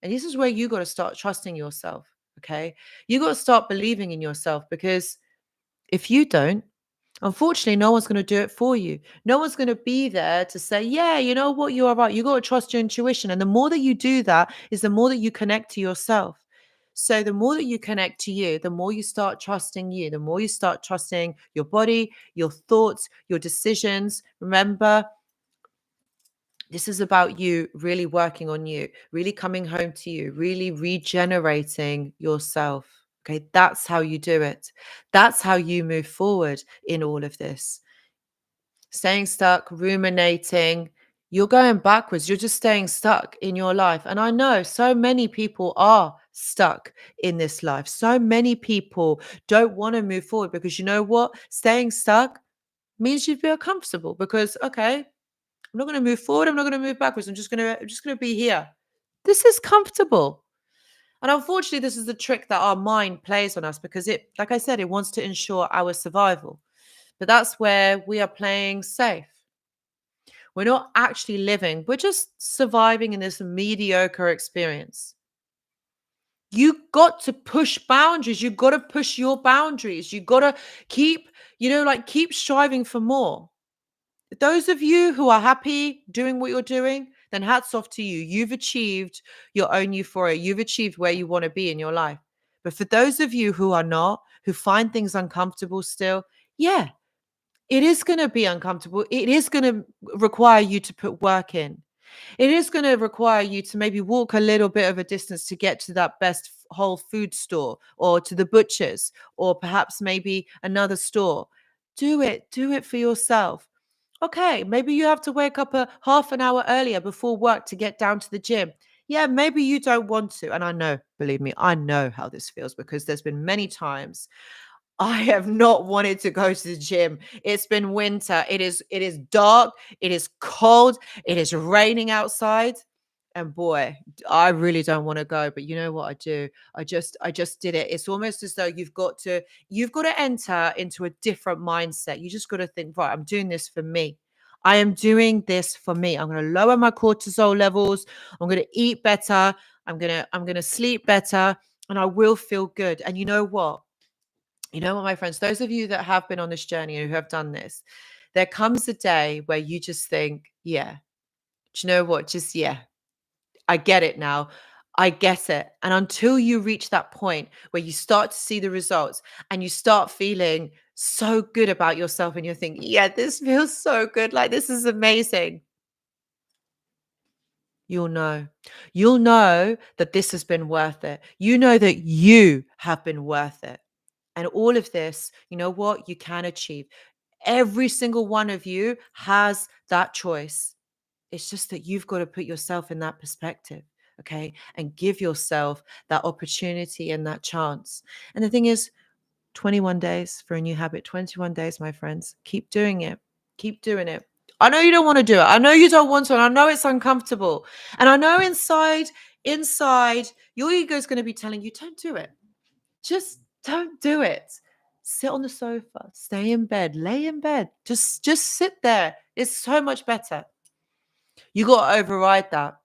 And this is where you got to start trusting yourself. Okay. You got to start believing in yourself, because if you don't, unfortunately, no one's going to do it for you. No one's going to be there to say, yeah, you know what, you are right. You got to trust your intuition. And the more that you do that is the more that you connect to yourself. So the more that you connect to you, the more you start trusting you, the more you start trusting your body, your thoughts, your decisions. Remember, this is about you really working on you, really coming home to you, really regenerating yourself. Okay, that's how you do it. That's how you move forward in all of this. Staying stuck, ruminating, you're going backwards. You're just staying stuck in your life. And I know so many people are stuck in this life. So many people don't want to move forward because you know what? Staying stuck means you feel comfortable because, okay, I'm not going to move forward. I'm not going to move backwards. I'm just going to be here. This is comfortable. And unfortunately, this is the trick that our mind plays on us because it, like I said, it wants to ensure our survival. But that's where we are playing safe. We're not actually living, we're just surviving in this mediocre experience. You got to push boundaries. You got to push your boundaries. You got to keep, keep striving for more. Those of you who are happy doing what you're doing, then hats off to you. You've achieved your own euphoria. You've achieved where you want to be in your life. But for those of you who are not, who find things uncomfortable still, yeah, it is going to be uncomfortable. It is going to require you to put work in. It is going to require you to maybe walk a little bit of a distance to get to that best whole food store or to the butcher's or perhaps maybe another store. Do it. Do it for yourself. Okay, maybe you have to wake up a half an hour earlier before work to get down to the gym. Yeah, maybe you don't want to. And I know, believe me, I know how this feels because there's been many times I have not wanted to go to the gym. It's been winter. It is dark. It is cold. It is raining outside. And boy, I really don't want to go, but you know what I do? I just did it. It's almost as though you've got to enter into a different mindset. You just got to think, right, I'm doing this for me. I am doing this for me. I'm going to lower my cortisol levels. I'm going to eat better. I'm going to sleep better and I will feel good. And you know what? You know what, my friends, those of you that have been on this journey and who have done this, there comes a day where you just think, yeah, do you know what? Just, yeah, I get it now. I get it. And until you reach that point where you start to see the results and you start feeling so good about yourself and you're thinking, yeah, this feels so good. Like, this is amazing. You'll know. You'll know that this has been worth it. You know that you have been worth it. And all of this, you know what? You can achieve. Every single one of you has that choice. It's just that you've got to put yourself in that perspective, okay? And give yourself that opportunity and that chance. And the thing is, 21 days for a new habit, 21 days, my friends. Keep doing it. Keep doing it. I know you don't want to do it. I know you don't want to. And I know it's uncomfortable. And I know inside, your ego is going to be telling you, don't do it. Just don't do it. Sit on the sofa, stay in bed, lay in bed. Just sit there. It's so much better. You got to override that.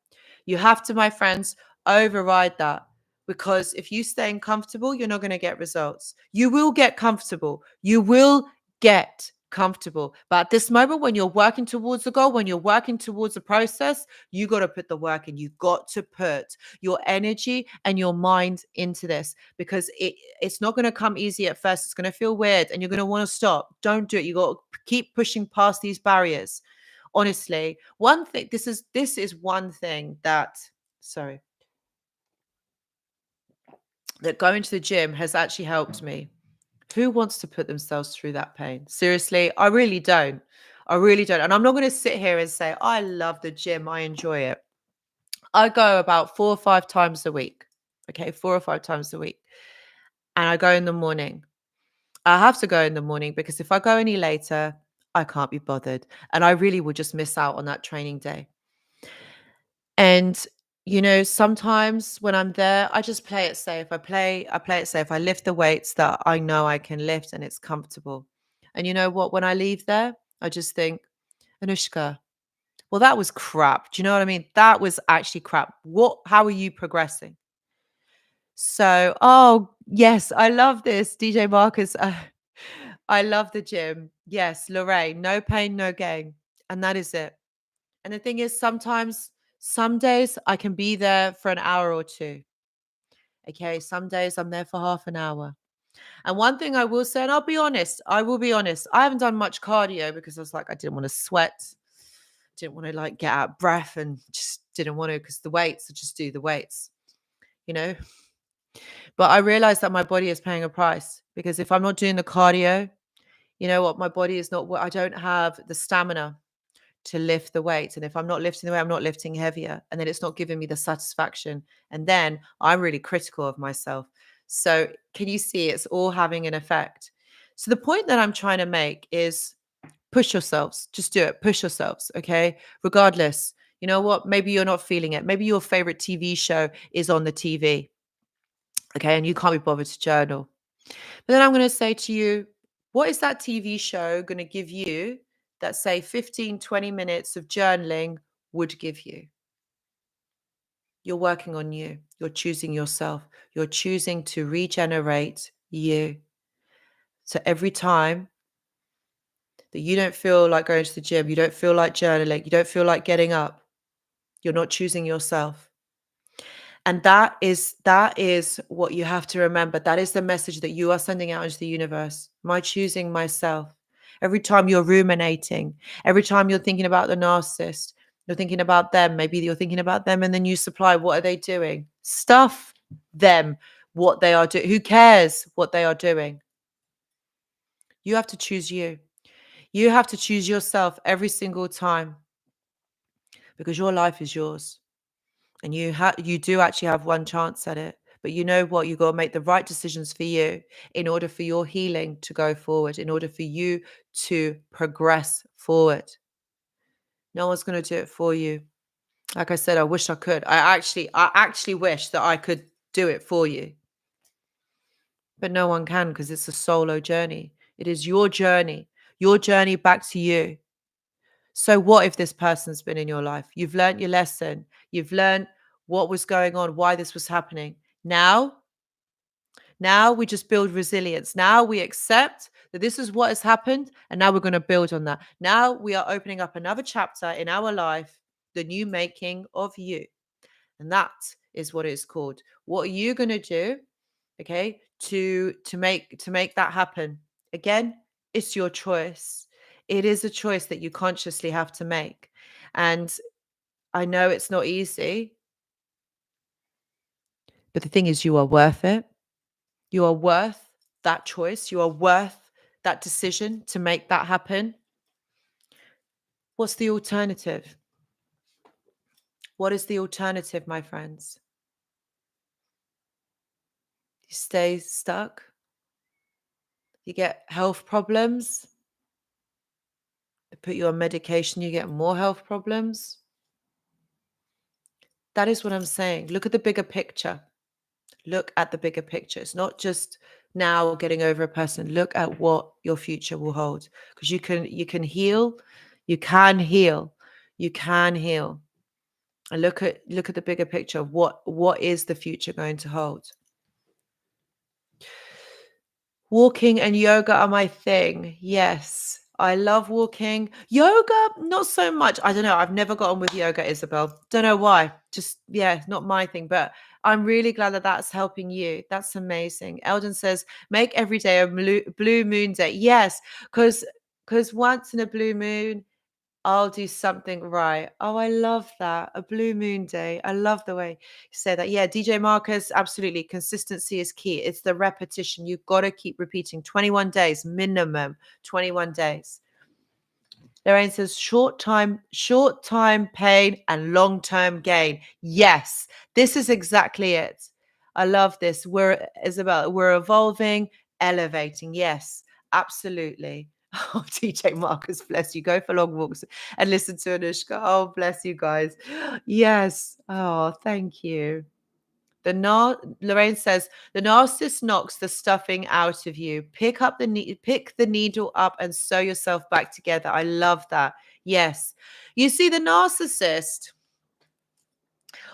You have to, my friends, override that. Because if you stay uncomfortable, you're not going to get results. You will get comfortable. You will get comfortable. But at this moment, when you're working towards a goal, when you're working towards a process, you got to put the work in. You got to put your energy and your mind into this because it's not going to come easy at first. It's going to feel weird and you're going to want to stop. Don't do it. You got to keep pushing past these barriers. Honestly, one thing, this is one thing that, sorry, that going to the gym has actually helped me. Who wants to put themselves through that pain? Seriously, I really don't. I really don't. And I'm not going to sit here and say, I love the gym. I enjoy it. I go about 4 or 5 times a week. Okay, 4 or 5 times a week. And I go in the morning. I have to go in the morning because if I go any later, I can't be bothered. And I really will just miss out on that training day. And sometimes when I'm there, I just play it safe. I play it safe. I lift the weights that I know I can lift and it's comfortable. And you know what? When I leave there, I just think, Anushka, well, that was crap. Do you know what I mean? That was actually crap. How are you progressing? So, oh, yes, I love this. DJ Marcus, I love the gym. Yes, Lorraine, no pain, no gain. And that is it. And the thing is, sometimes, some days I can be there for an hour or two. Okay. Some days I'm there for half an hour. And one thing I will say, and I will be honest, I haven't done much cardio because I was like, I didn't want to sweat, didn't want to like get out of breath and just didn't want to because the weights, I just do the weights, you know. But I realized that my body is paying a price because if I'm not doing the cardio, you know what, my body is not, I don't have the stamina to lift the weights. And if I'm not lifting the weight, I'm not lifting heavier. And then it's not giving me the satisfaction. And then I'm really critical of myself. So can you see it's all having an effect? So the point that I'm trying to make is push yourselves. Just do it. Push yourselves. Okay. Regardless, you know what? Maybe you're not feeling it. Maybe your favorite TV show is on the TV. Okay. And you can't be bothered to journal. But then I'm going to say to you, what is that TV show going to give you that, say, 15, 20 minutes of journaling would give you? You're working on you. You're choosing yourself. You're choosing to regenerate you. So every time that you don't feel like going to the gym, you don't feel like journaling, you don't feel like getting up, you're not choosing yourself. And that is what you have to remember. That is the message that you are sending out into the universe. Am I choosing myself? Every time you're ruminating, every time you're thinking about the narcissist, you're thinking about them. Maybe you're thinking about them and then you supply, what are they doing? Stuff them, what they are doing. Who cares what they are doing? You have to choose you. You have to choose yourself every single time because your life is yours. And you do actually have one chance at it. But you know what? You got to make the right decisions for you in order for your healing to go forward, in order for you to progress forward. No one's going to do it for you. Like I said, I wish I could. I actually wish that I could do it for you. But no one can because it's a solo journey. It is your journey back to you. So what if this person's been in your life? You've learned your lesson. You've learned what was going on, why this was happening. Now we just build resilience. Now we accept that this is what has happened, and now we're going to build on that. Now we are opening up another chapter in our life, the new making of you. And that is what it's called. What are you going to do, okay, to make that happen? Again, it's your choice. It is a choice that you consciously have to make. And I know it's not easy, but the thing is, you are worth it. You are worth that choice. You are worth that decision to make that happen. What's the alternative? What is the alternative, my friends? You stay stuck. You get health problems. They put you on medication, you get more health problems. That is what I'm saying. Look at the bigger picture. Look at the bigger picture. It's not just now getting over a person. Look at what your future will hold. Because you can heal. You can heal. You can heal. And look at the bigger picture of what is the future going to hold. Walking and yoga are my thing. Yes. I love walking. Yoga, not so much. I don't know. I've never got on with yoga, Isabel. Don't know why. Just, yeah, not my thing. But I'm really glad that that's helping you. That's amazing. Eldon says, make every day a blue moon day. Yes, because once in a blue moon, I'll do something right. Oh, I love that. A blue moon day. I love the way you say that. Yeah, DJ Marcus, absolutely. Consistency is key. It's the repetition. You've got to keep repeating. 21 days minimum. 21 days. Lorraine says short time pain and long-term gain. Yes, this is exactly it. I love this. We're evolving, elevating. Yes, absolutely. Oh, TJ Marcus, bless you. Go for long walks and listen to Anushka. Oh, bless you guys. Yes. Oh, thank you. Lorraine says the narcissist knocks the stuffing out of you. Pick the needle up and sew yourself back together. I love that. Yes. You see, the narcissist,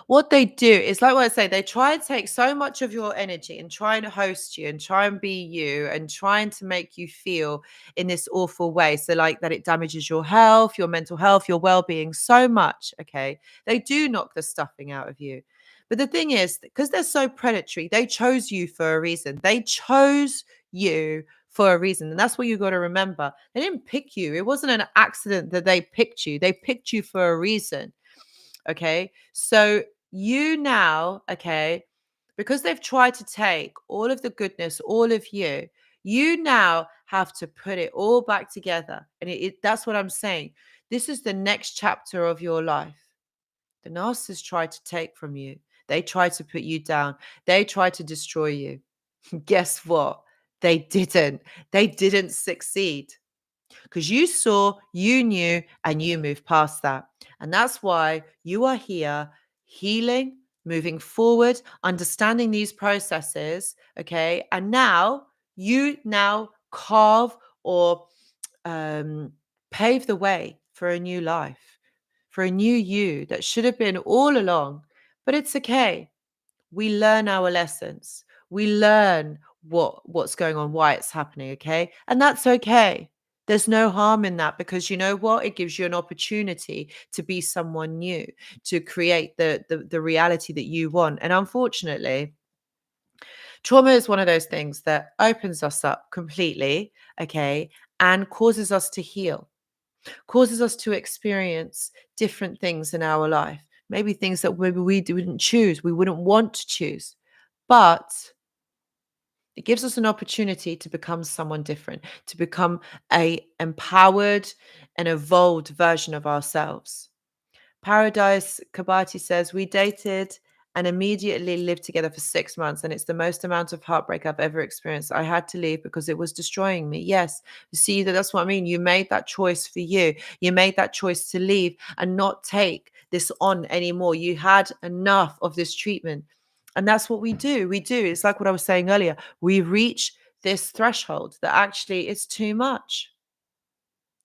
what they do is like what I say, they try and take so much of your energy and try and host you and try and be you and trying to make you feel in this awful way. So like that it damages your health, your mental health, your well-being so much. Okay. They do knock the stuffing out of you. But the thing is, because they're so predatory, they chose you for a reason. They chose you for a reason. And that's what you got to remember. They didn't pick you. It wasn't an accident that they picked you. They picked you for a reason. Okay. So you now, okay, because they've tried to take all of the goodness, all of you now have to put it all back together. And that's what I'm saying. This is the next chapter of your life. The narcissists try to take from you. They try to put you down. They try to destroy you. Guess what? They didn't. They didn't succeed because you saw, you knew, and you moved past that. And that's why you are here healing, moving forward, understanding these processes. Okay. And now you carve or um, pave the way for a new life, for a new you that should have been all along. But it's okay. We learn our lessons. We learn what's going on, why it's happening, okay? And that's okay. There's no harm in that because you know what? It gives you an opportunity to be someone new, to create the reality that you want. And unfortunately, trauma is one of those things that opens us up completely, okay, and causes us to heal, causes us to experience different things in our life. Maybe things that maybe we wouldn't choose, we wouldn't want to choose. But it gives us an opportunity to become someone different, to become a empowered and evolved version of ourselves. Paradise Kabati says, we dated and immediately lived together for 6 months, and it's the most amount of heartbreak I've ever experienced. I had to leave because it was destroying me. Yes, you see, that's what I mean. You made that choice for you. You made that choice to leave and not take this on anymore. You had enough of this treatment. And that's what we do. We do. It's like what I was saying earlier. We reach this threshold that actually it's too much.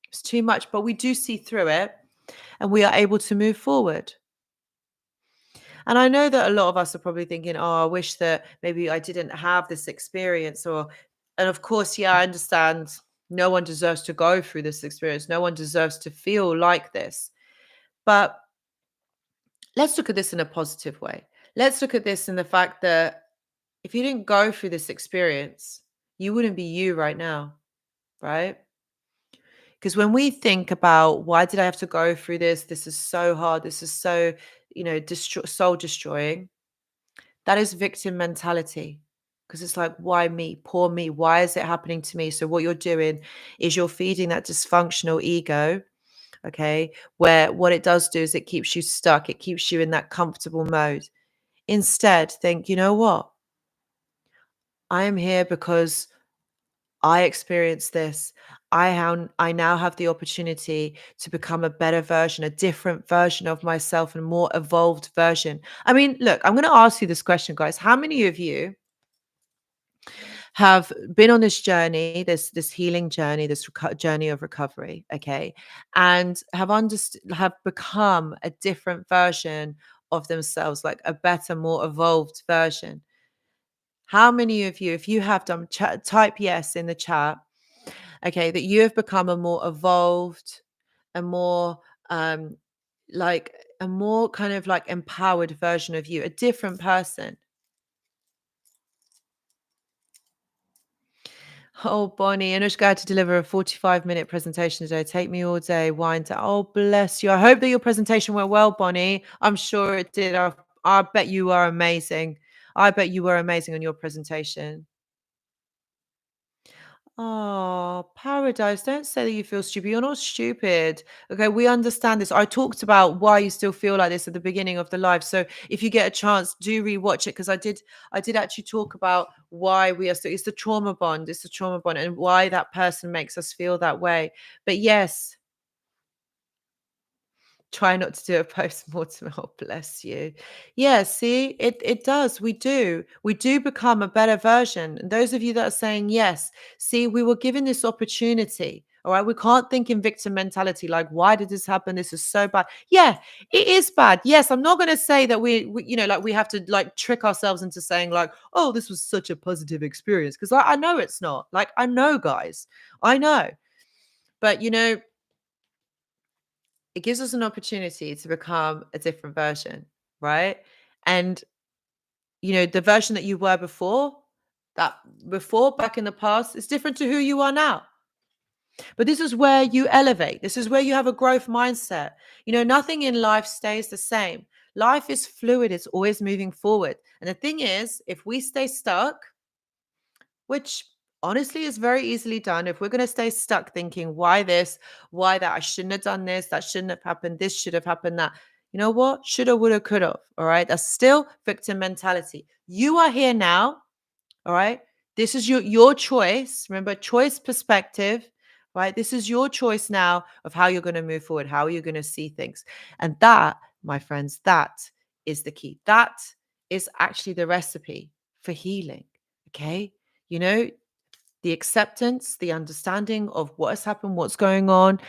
It's too much, but we do see through it and we are able to move forward. And I know that a lot of us are probably thinking, oh, I wish that maybe I didn't have this experience. And of course, yeah, I understand no one deserves to go through this experience. No one deserves to feel like this. But let's look at this in a positive way. Let's look at this in the fact that if you didn't go through this experience, you wouldn't be you right now, right? Because when we think about why did I have to go through this? This is so hard. This is so, soul destroying. That is victim mentality. Because it's like, why me? Poor me. Why is it happening to me? So what you're doing is you're feeding that dysfunctional ego, okay? Where what it does do is it keeps you stuck. It keeps you in that comfortable mode. Instead, think, you know what? I am here because I experienced this. I now have the opportunity to become a better version, a different version of myself, and a more evolved version. I mean, look, I'm going to ask you this question, guys. How many of you have been on this journey, this healing journey, this journey of recovery, okay, and have become a different version of themselves, like a better, more evolved version? How many of you, if you have done, type yes in the chat, okay, that you have become a more evolved, a more um like a more kind of like empowered version of you, a different person. Oh, Bonnie, Anushka had to deliver a 45-minute presentation today. Take me all day, wine to. Oh, bless you. I hope that your presentation went well, Bonnie. I'm sure it did. I bet you were amazing. I bet you were amazing on your presentation. Oh, Paradise, don't say that you feel stupid. You're not stupid. Okay, we understand this. I talked about why you still feel like this at the beginning of the live. So if you get a chance, do rewatch it because I did actually talk about why we are still, it's the trauma bond. It's the trauma bond and why that person makes us feel that way. But yes, try not to do a post-mortem. Oh, bless you. Yeah, see, it does. We do become a better version. And those of you that are saying yes, see, we were given this opportunity. All right. We can't think in victim mentality like, why did this happen? This is so bad. Yeah, it is bad. Yes, I'm not going to say that like we have to like trick ourselves into saying like, oh, this was such a positive experience. Because I know it's not. Like, I know, guys. I know. But it gives us an opportunity to become a different version, right? And the version that you were before, that before back in the past, is different to who you are now. But this is where you elevate. This is where you have a growth mindset. Nothing in life stays the same. Life is fluid, it's always moving forward. And the thing is, if we stay stuck, which Honestly, it's very easily done. If we're going to stay stuck thinking, why this, why that, I shouldn't have done this, that shouldn't have happened, this should have happened, that, you know what? Shoulda, woulda, coulda. All right. That's still victim mentality. You are here now. All right. This is your choice. Remember, choice perspective, right? This is your choice now of how you're going to move forward, how you're going to see things. And that, my friends, that is the key. That is actually the recipe for healing. Okay. You know, the acceptance, the understanding of what has happened, what's going on,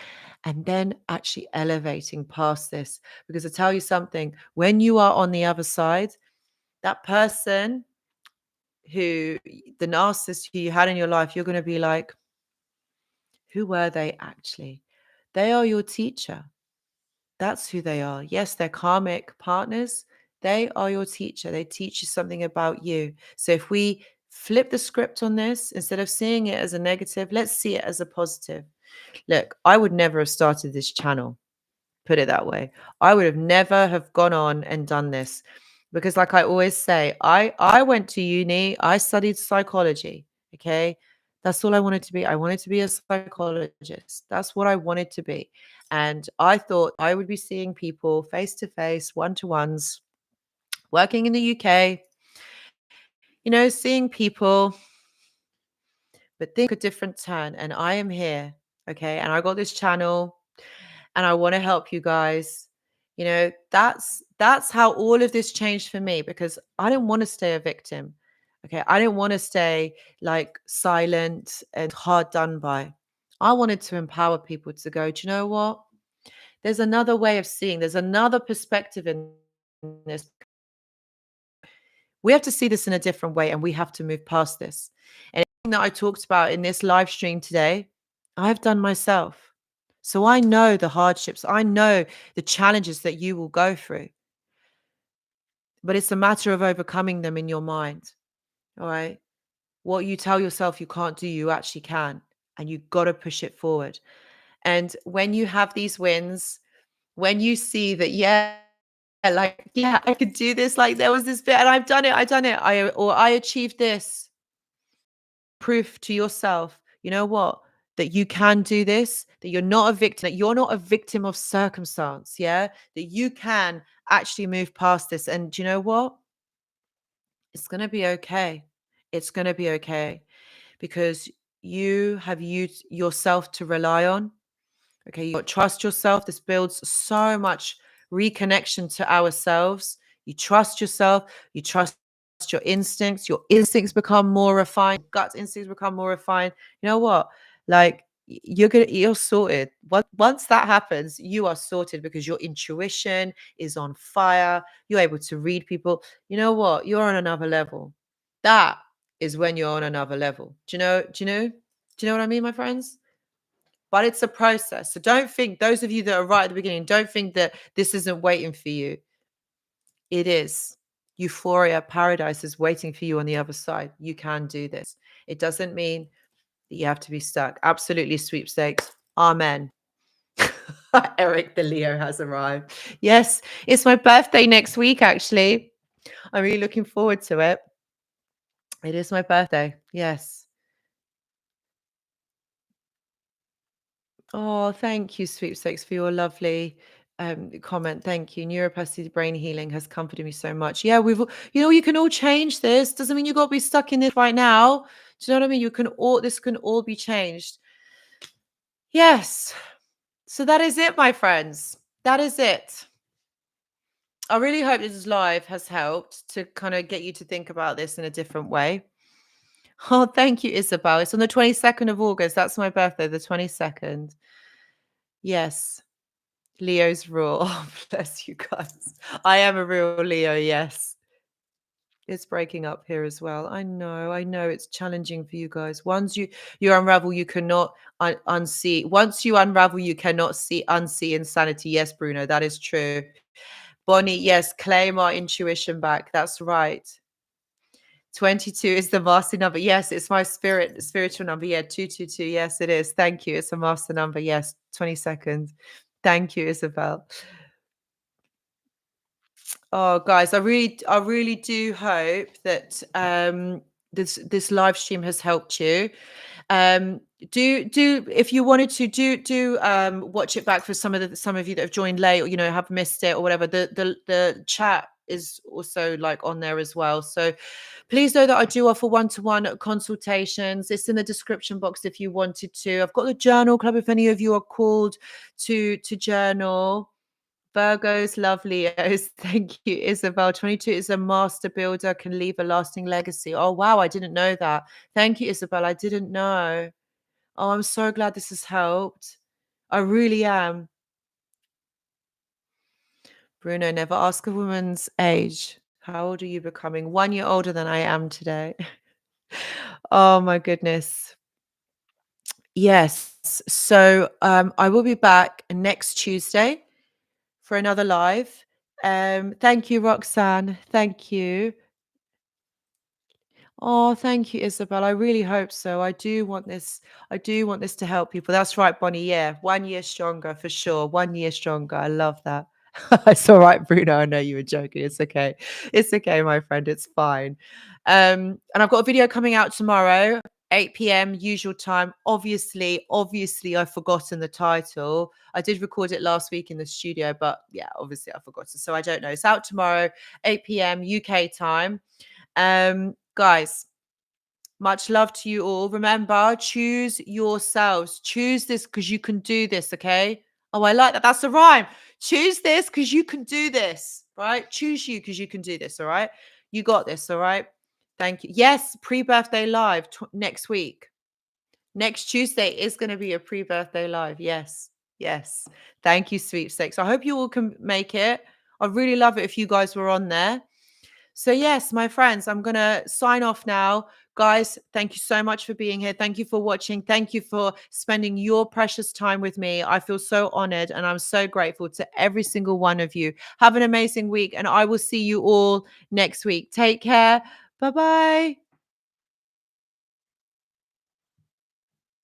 and then actually elevating past this. Because I tell you something, when you are on the other side, that person who, the narcissist who you had in your life, you're going to be like, who were they actually? They are your teacher. That's who they are. Yes, they're karmic partners. They are your teacher. They teach you something about you. So if we flip the script on this, instead of seeing it as a negative, let's see it as a positive. Look, I would never have started this channel, put it that way. I would have never have gone on and done this because like I always say, I went to uni, I studied psychology, okay? That's all I wanted to be. I wanted to be a psychologist. That's what I wanted to be. And I thought I would be seeing people face to face, one to ones, working in the UK, seeing people, but think a different turn. And I am here, okay? And I got this channel and I want to help you guys. That's how all of this changed for me because I didn't want to stay a victim. Okay. I didn't want to stay like silent and hard done by. I wanted to empower people to go, do you know what? There's another way of seeing, there's another perspective in this. We have to see this in a different way and we have to move past this. And everything that I talked about in this live stream today, I've done myself. So I know the hardships, I know the challenges that you will go through, but it's a matter of overcoming them in your mind. All right. What you tell yourself you can't do, you actually can. And you've got to push it forward. And when you have these wins, when you see that, yeah, like, yeah, I could do this. Like there was this bit and I've done it. I achieved this. Proof to yourself, you know what? That you can do this, that you're not a victim, that you're not a victim of circumstance. Yeah. That you can actually move past this. And do you know what? It's going to be okay. It's going to be okay because you have used yourself to rely on. Okay, you trust yourself. This builds so much reconnection to ourselves. You trust yourself, you trust your instincts. Your instincts become more refined, gut instincts become more refined. You know what? Like you're sorted. Once that happens, you are sorted because your intuition is on fire. You're able to read people. You know what? You're on another level. That is when you're on another level. Do you know what I mean, my friends? But it's a process. So don't think, those of you that are right at the beginning, don't think that this isn't waiting for you. It is. Euphoria, paradise is waiting for you on the other side. You can do this. It doesn't mean that you have to be stuck. Absolutely, sweepstakes. Amen. Eric the Leo has arrived. Yes, it's my birthday next week, actually. I'm really looking forward to it. It is my birthday. Yes. Oh, thank you, Sweepstakes, for your lovely comment. Thank you. Neuroplasticity brain healing has comforted me so much. Yeah, you can all change this. Doesn't mean you got to be stuck in this right now. Do you know what I mean? This can all be changed. Yes. So that is it, my friends. That is it. I really hope this live has helped to kind of get you to think about this in a different way. Oh, thank you, Isabel. It's on the 22nd of August. That's my birthday, the 22nd. Yes. Leo's rule. Oh, bless you guys. I am a real Leo, yes. It's breaking up here as well. I know it's challenging for you guys. Once you unravel, you cannot unsee. Once you unravel, you cannot unsee insanity. Yes, Bruno, that is true. Bonnie, yes, claim our intuition back. That's right. 22 is the master number. Yes, it's my spiritual number. Yeah, 222. Yes, it is. Thank you. It's a master number. Yes, 22nd. Thank you, Isabel. Oh, guys, I really do hope that this live stream has helped you. Um, do if you wanted to do watch it back for some of you that have joined late or have missed it or whatever. The chat is also like on there as well. So please know that I do offer one-to-one consultations. It's in the description box if you wanted to. I've got the journal club if any of you are called to journal. Virgos, lovely. Thank you, Isabel. 22 is a master builder, can leave a lasting legacy. Oh, wow. I didn't know that. Thank you, Isabel. I didn't know. Oh, I'm so glad this has helped. I really am. Bruno, never ask a woman's age. How old are you becoming? 1 year older than I am today. Oh, my goodness. Yes. So I will be back next Tuesday for another live. Thank you, Roxanne. Thank you. Oh, thank you, Isabel. I really hope so. I do want this to help people. That's right, Bonnie. Yeah, 1 year stronger for sure. 1 year stronger. I love that. It's all right, Bruno. I know you were joking. It's okay. It's okay, my friend. It's fine. And I've got a video coming out tomorrow, 8 p.m. usual time. Obviously, I've forgotten the title. I did record it last week in the studio, but yeah, obviously I forgot it. So I don't know. It's out tomorrow, 8 p.m. UK time. Guys, much love to you all. Remember, choose yourselves. Choose this because you can do this, okay? Oh, I like that. That's a rhyme. Choose this because you can do this, right? Choose you because you can do this, all right? You got this, all right? Thank you. Yes, pre-birthday live next week. Next Tuesday is going to be a pre-birthday live. Yes. Yes. Thank you, sweepstakes. I hope you all can make it. I'd really love it if you guys were on there. So, yes, my friends, I'm going to sign off now. Guys, thank you so much for being here. Thank you for watching. Thank you for spending your precious time with me. I feel so honored and I'm so grateful to every single one of you. Have an amazing week and I will see you all next week. Take care. Bye bye.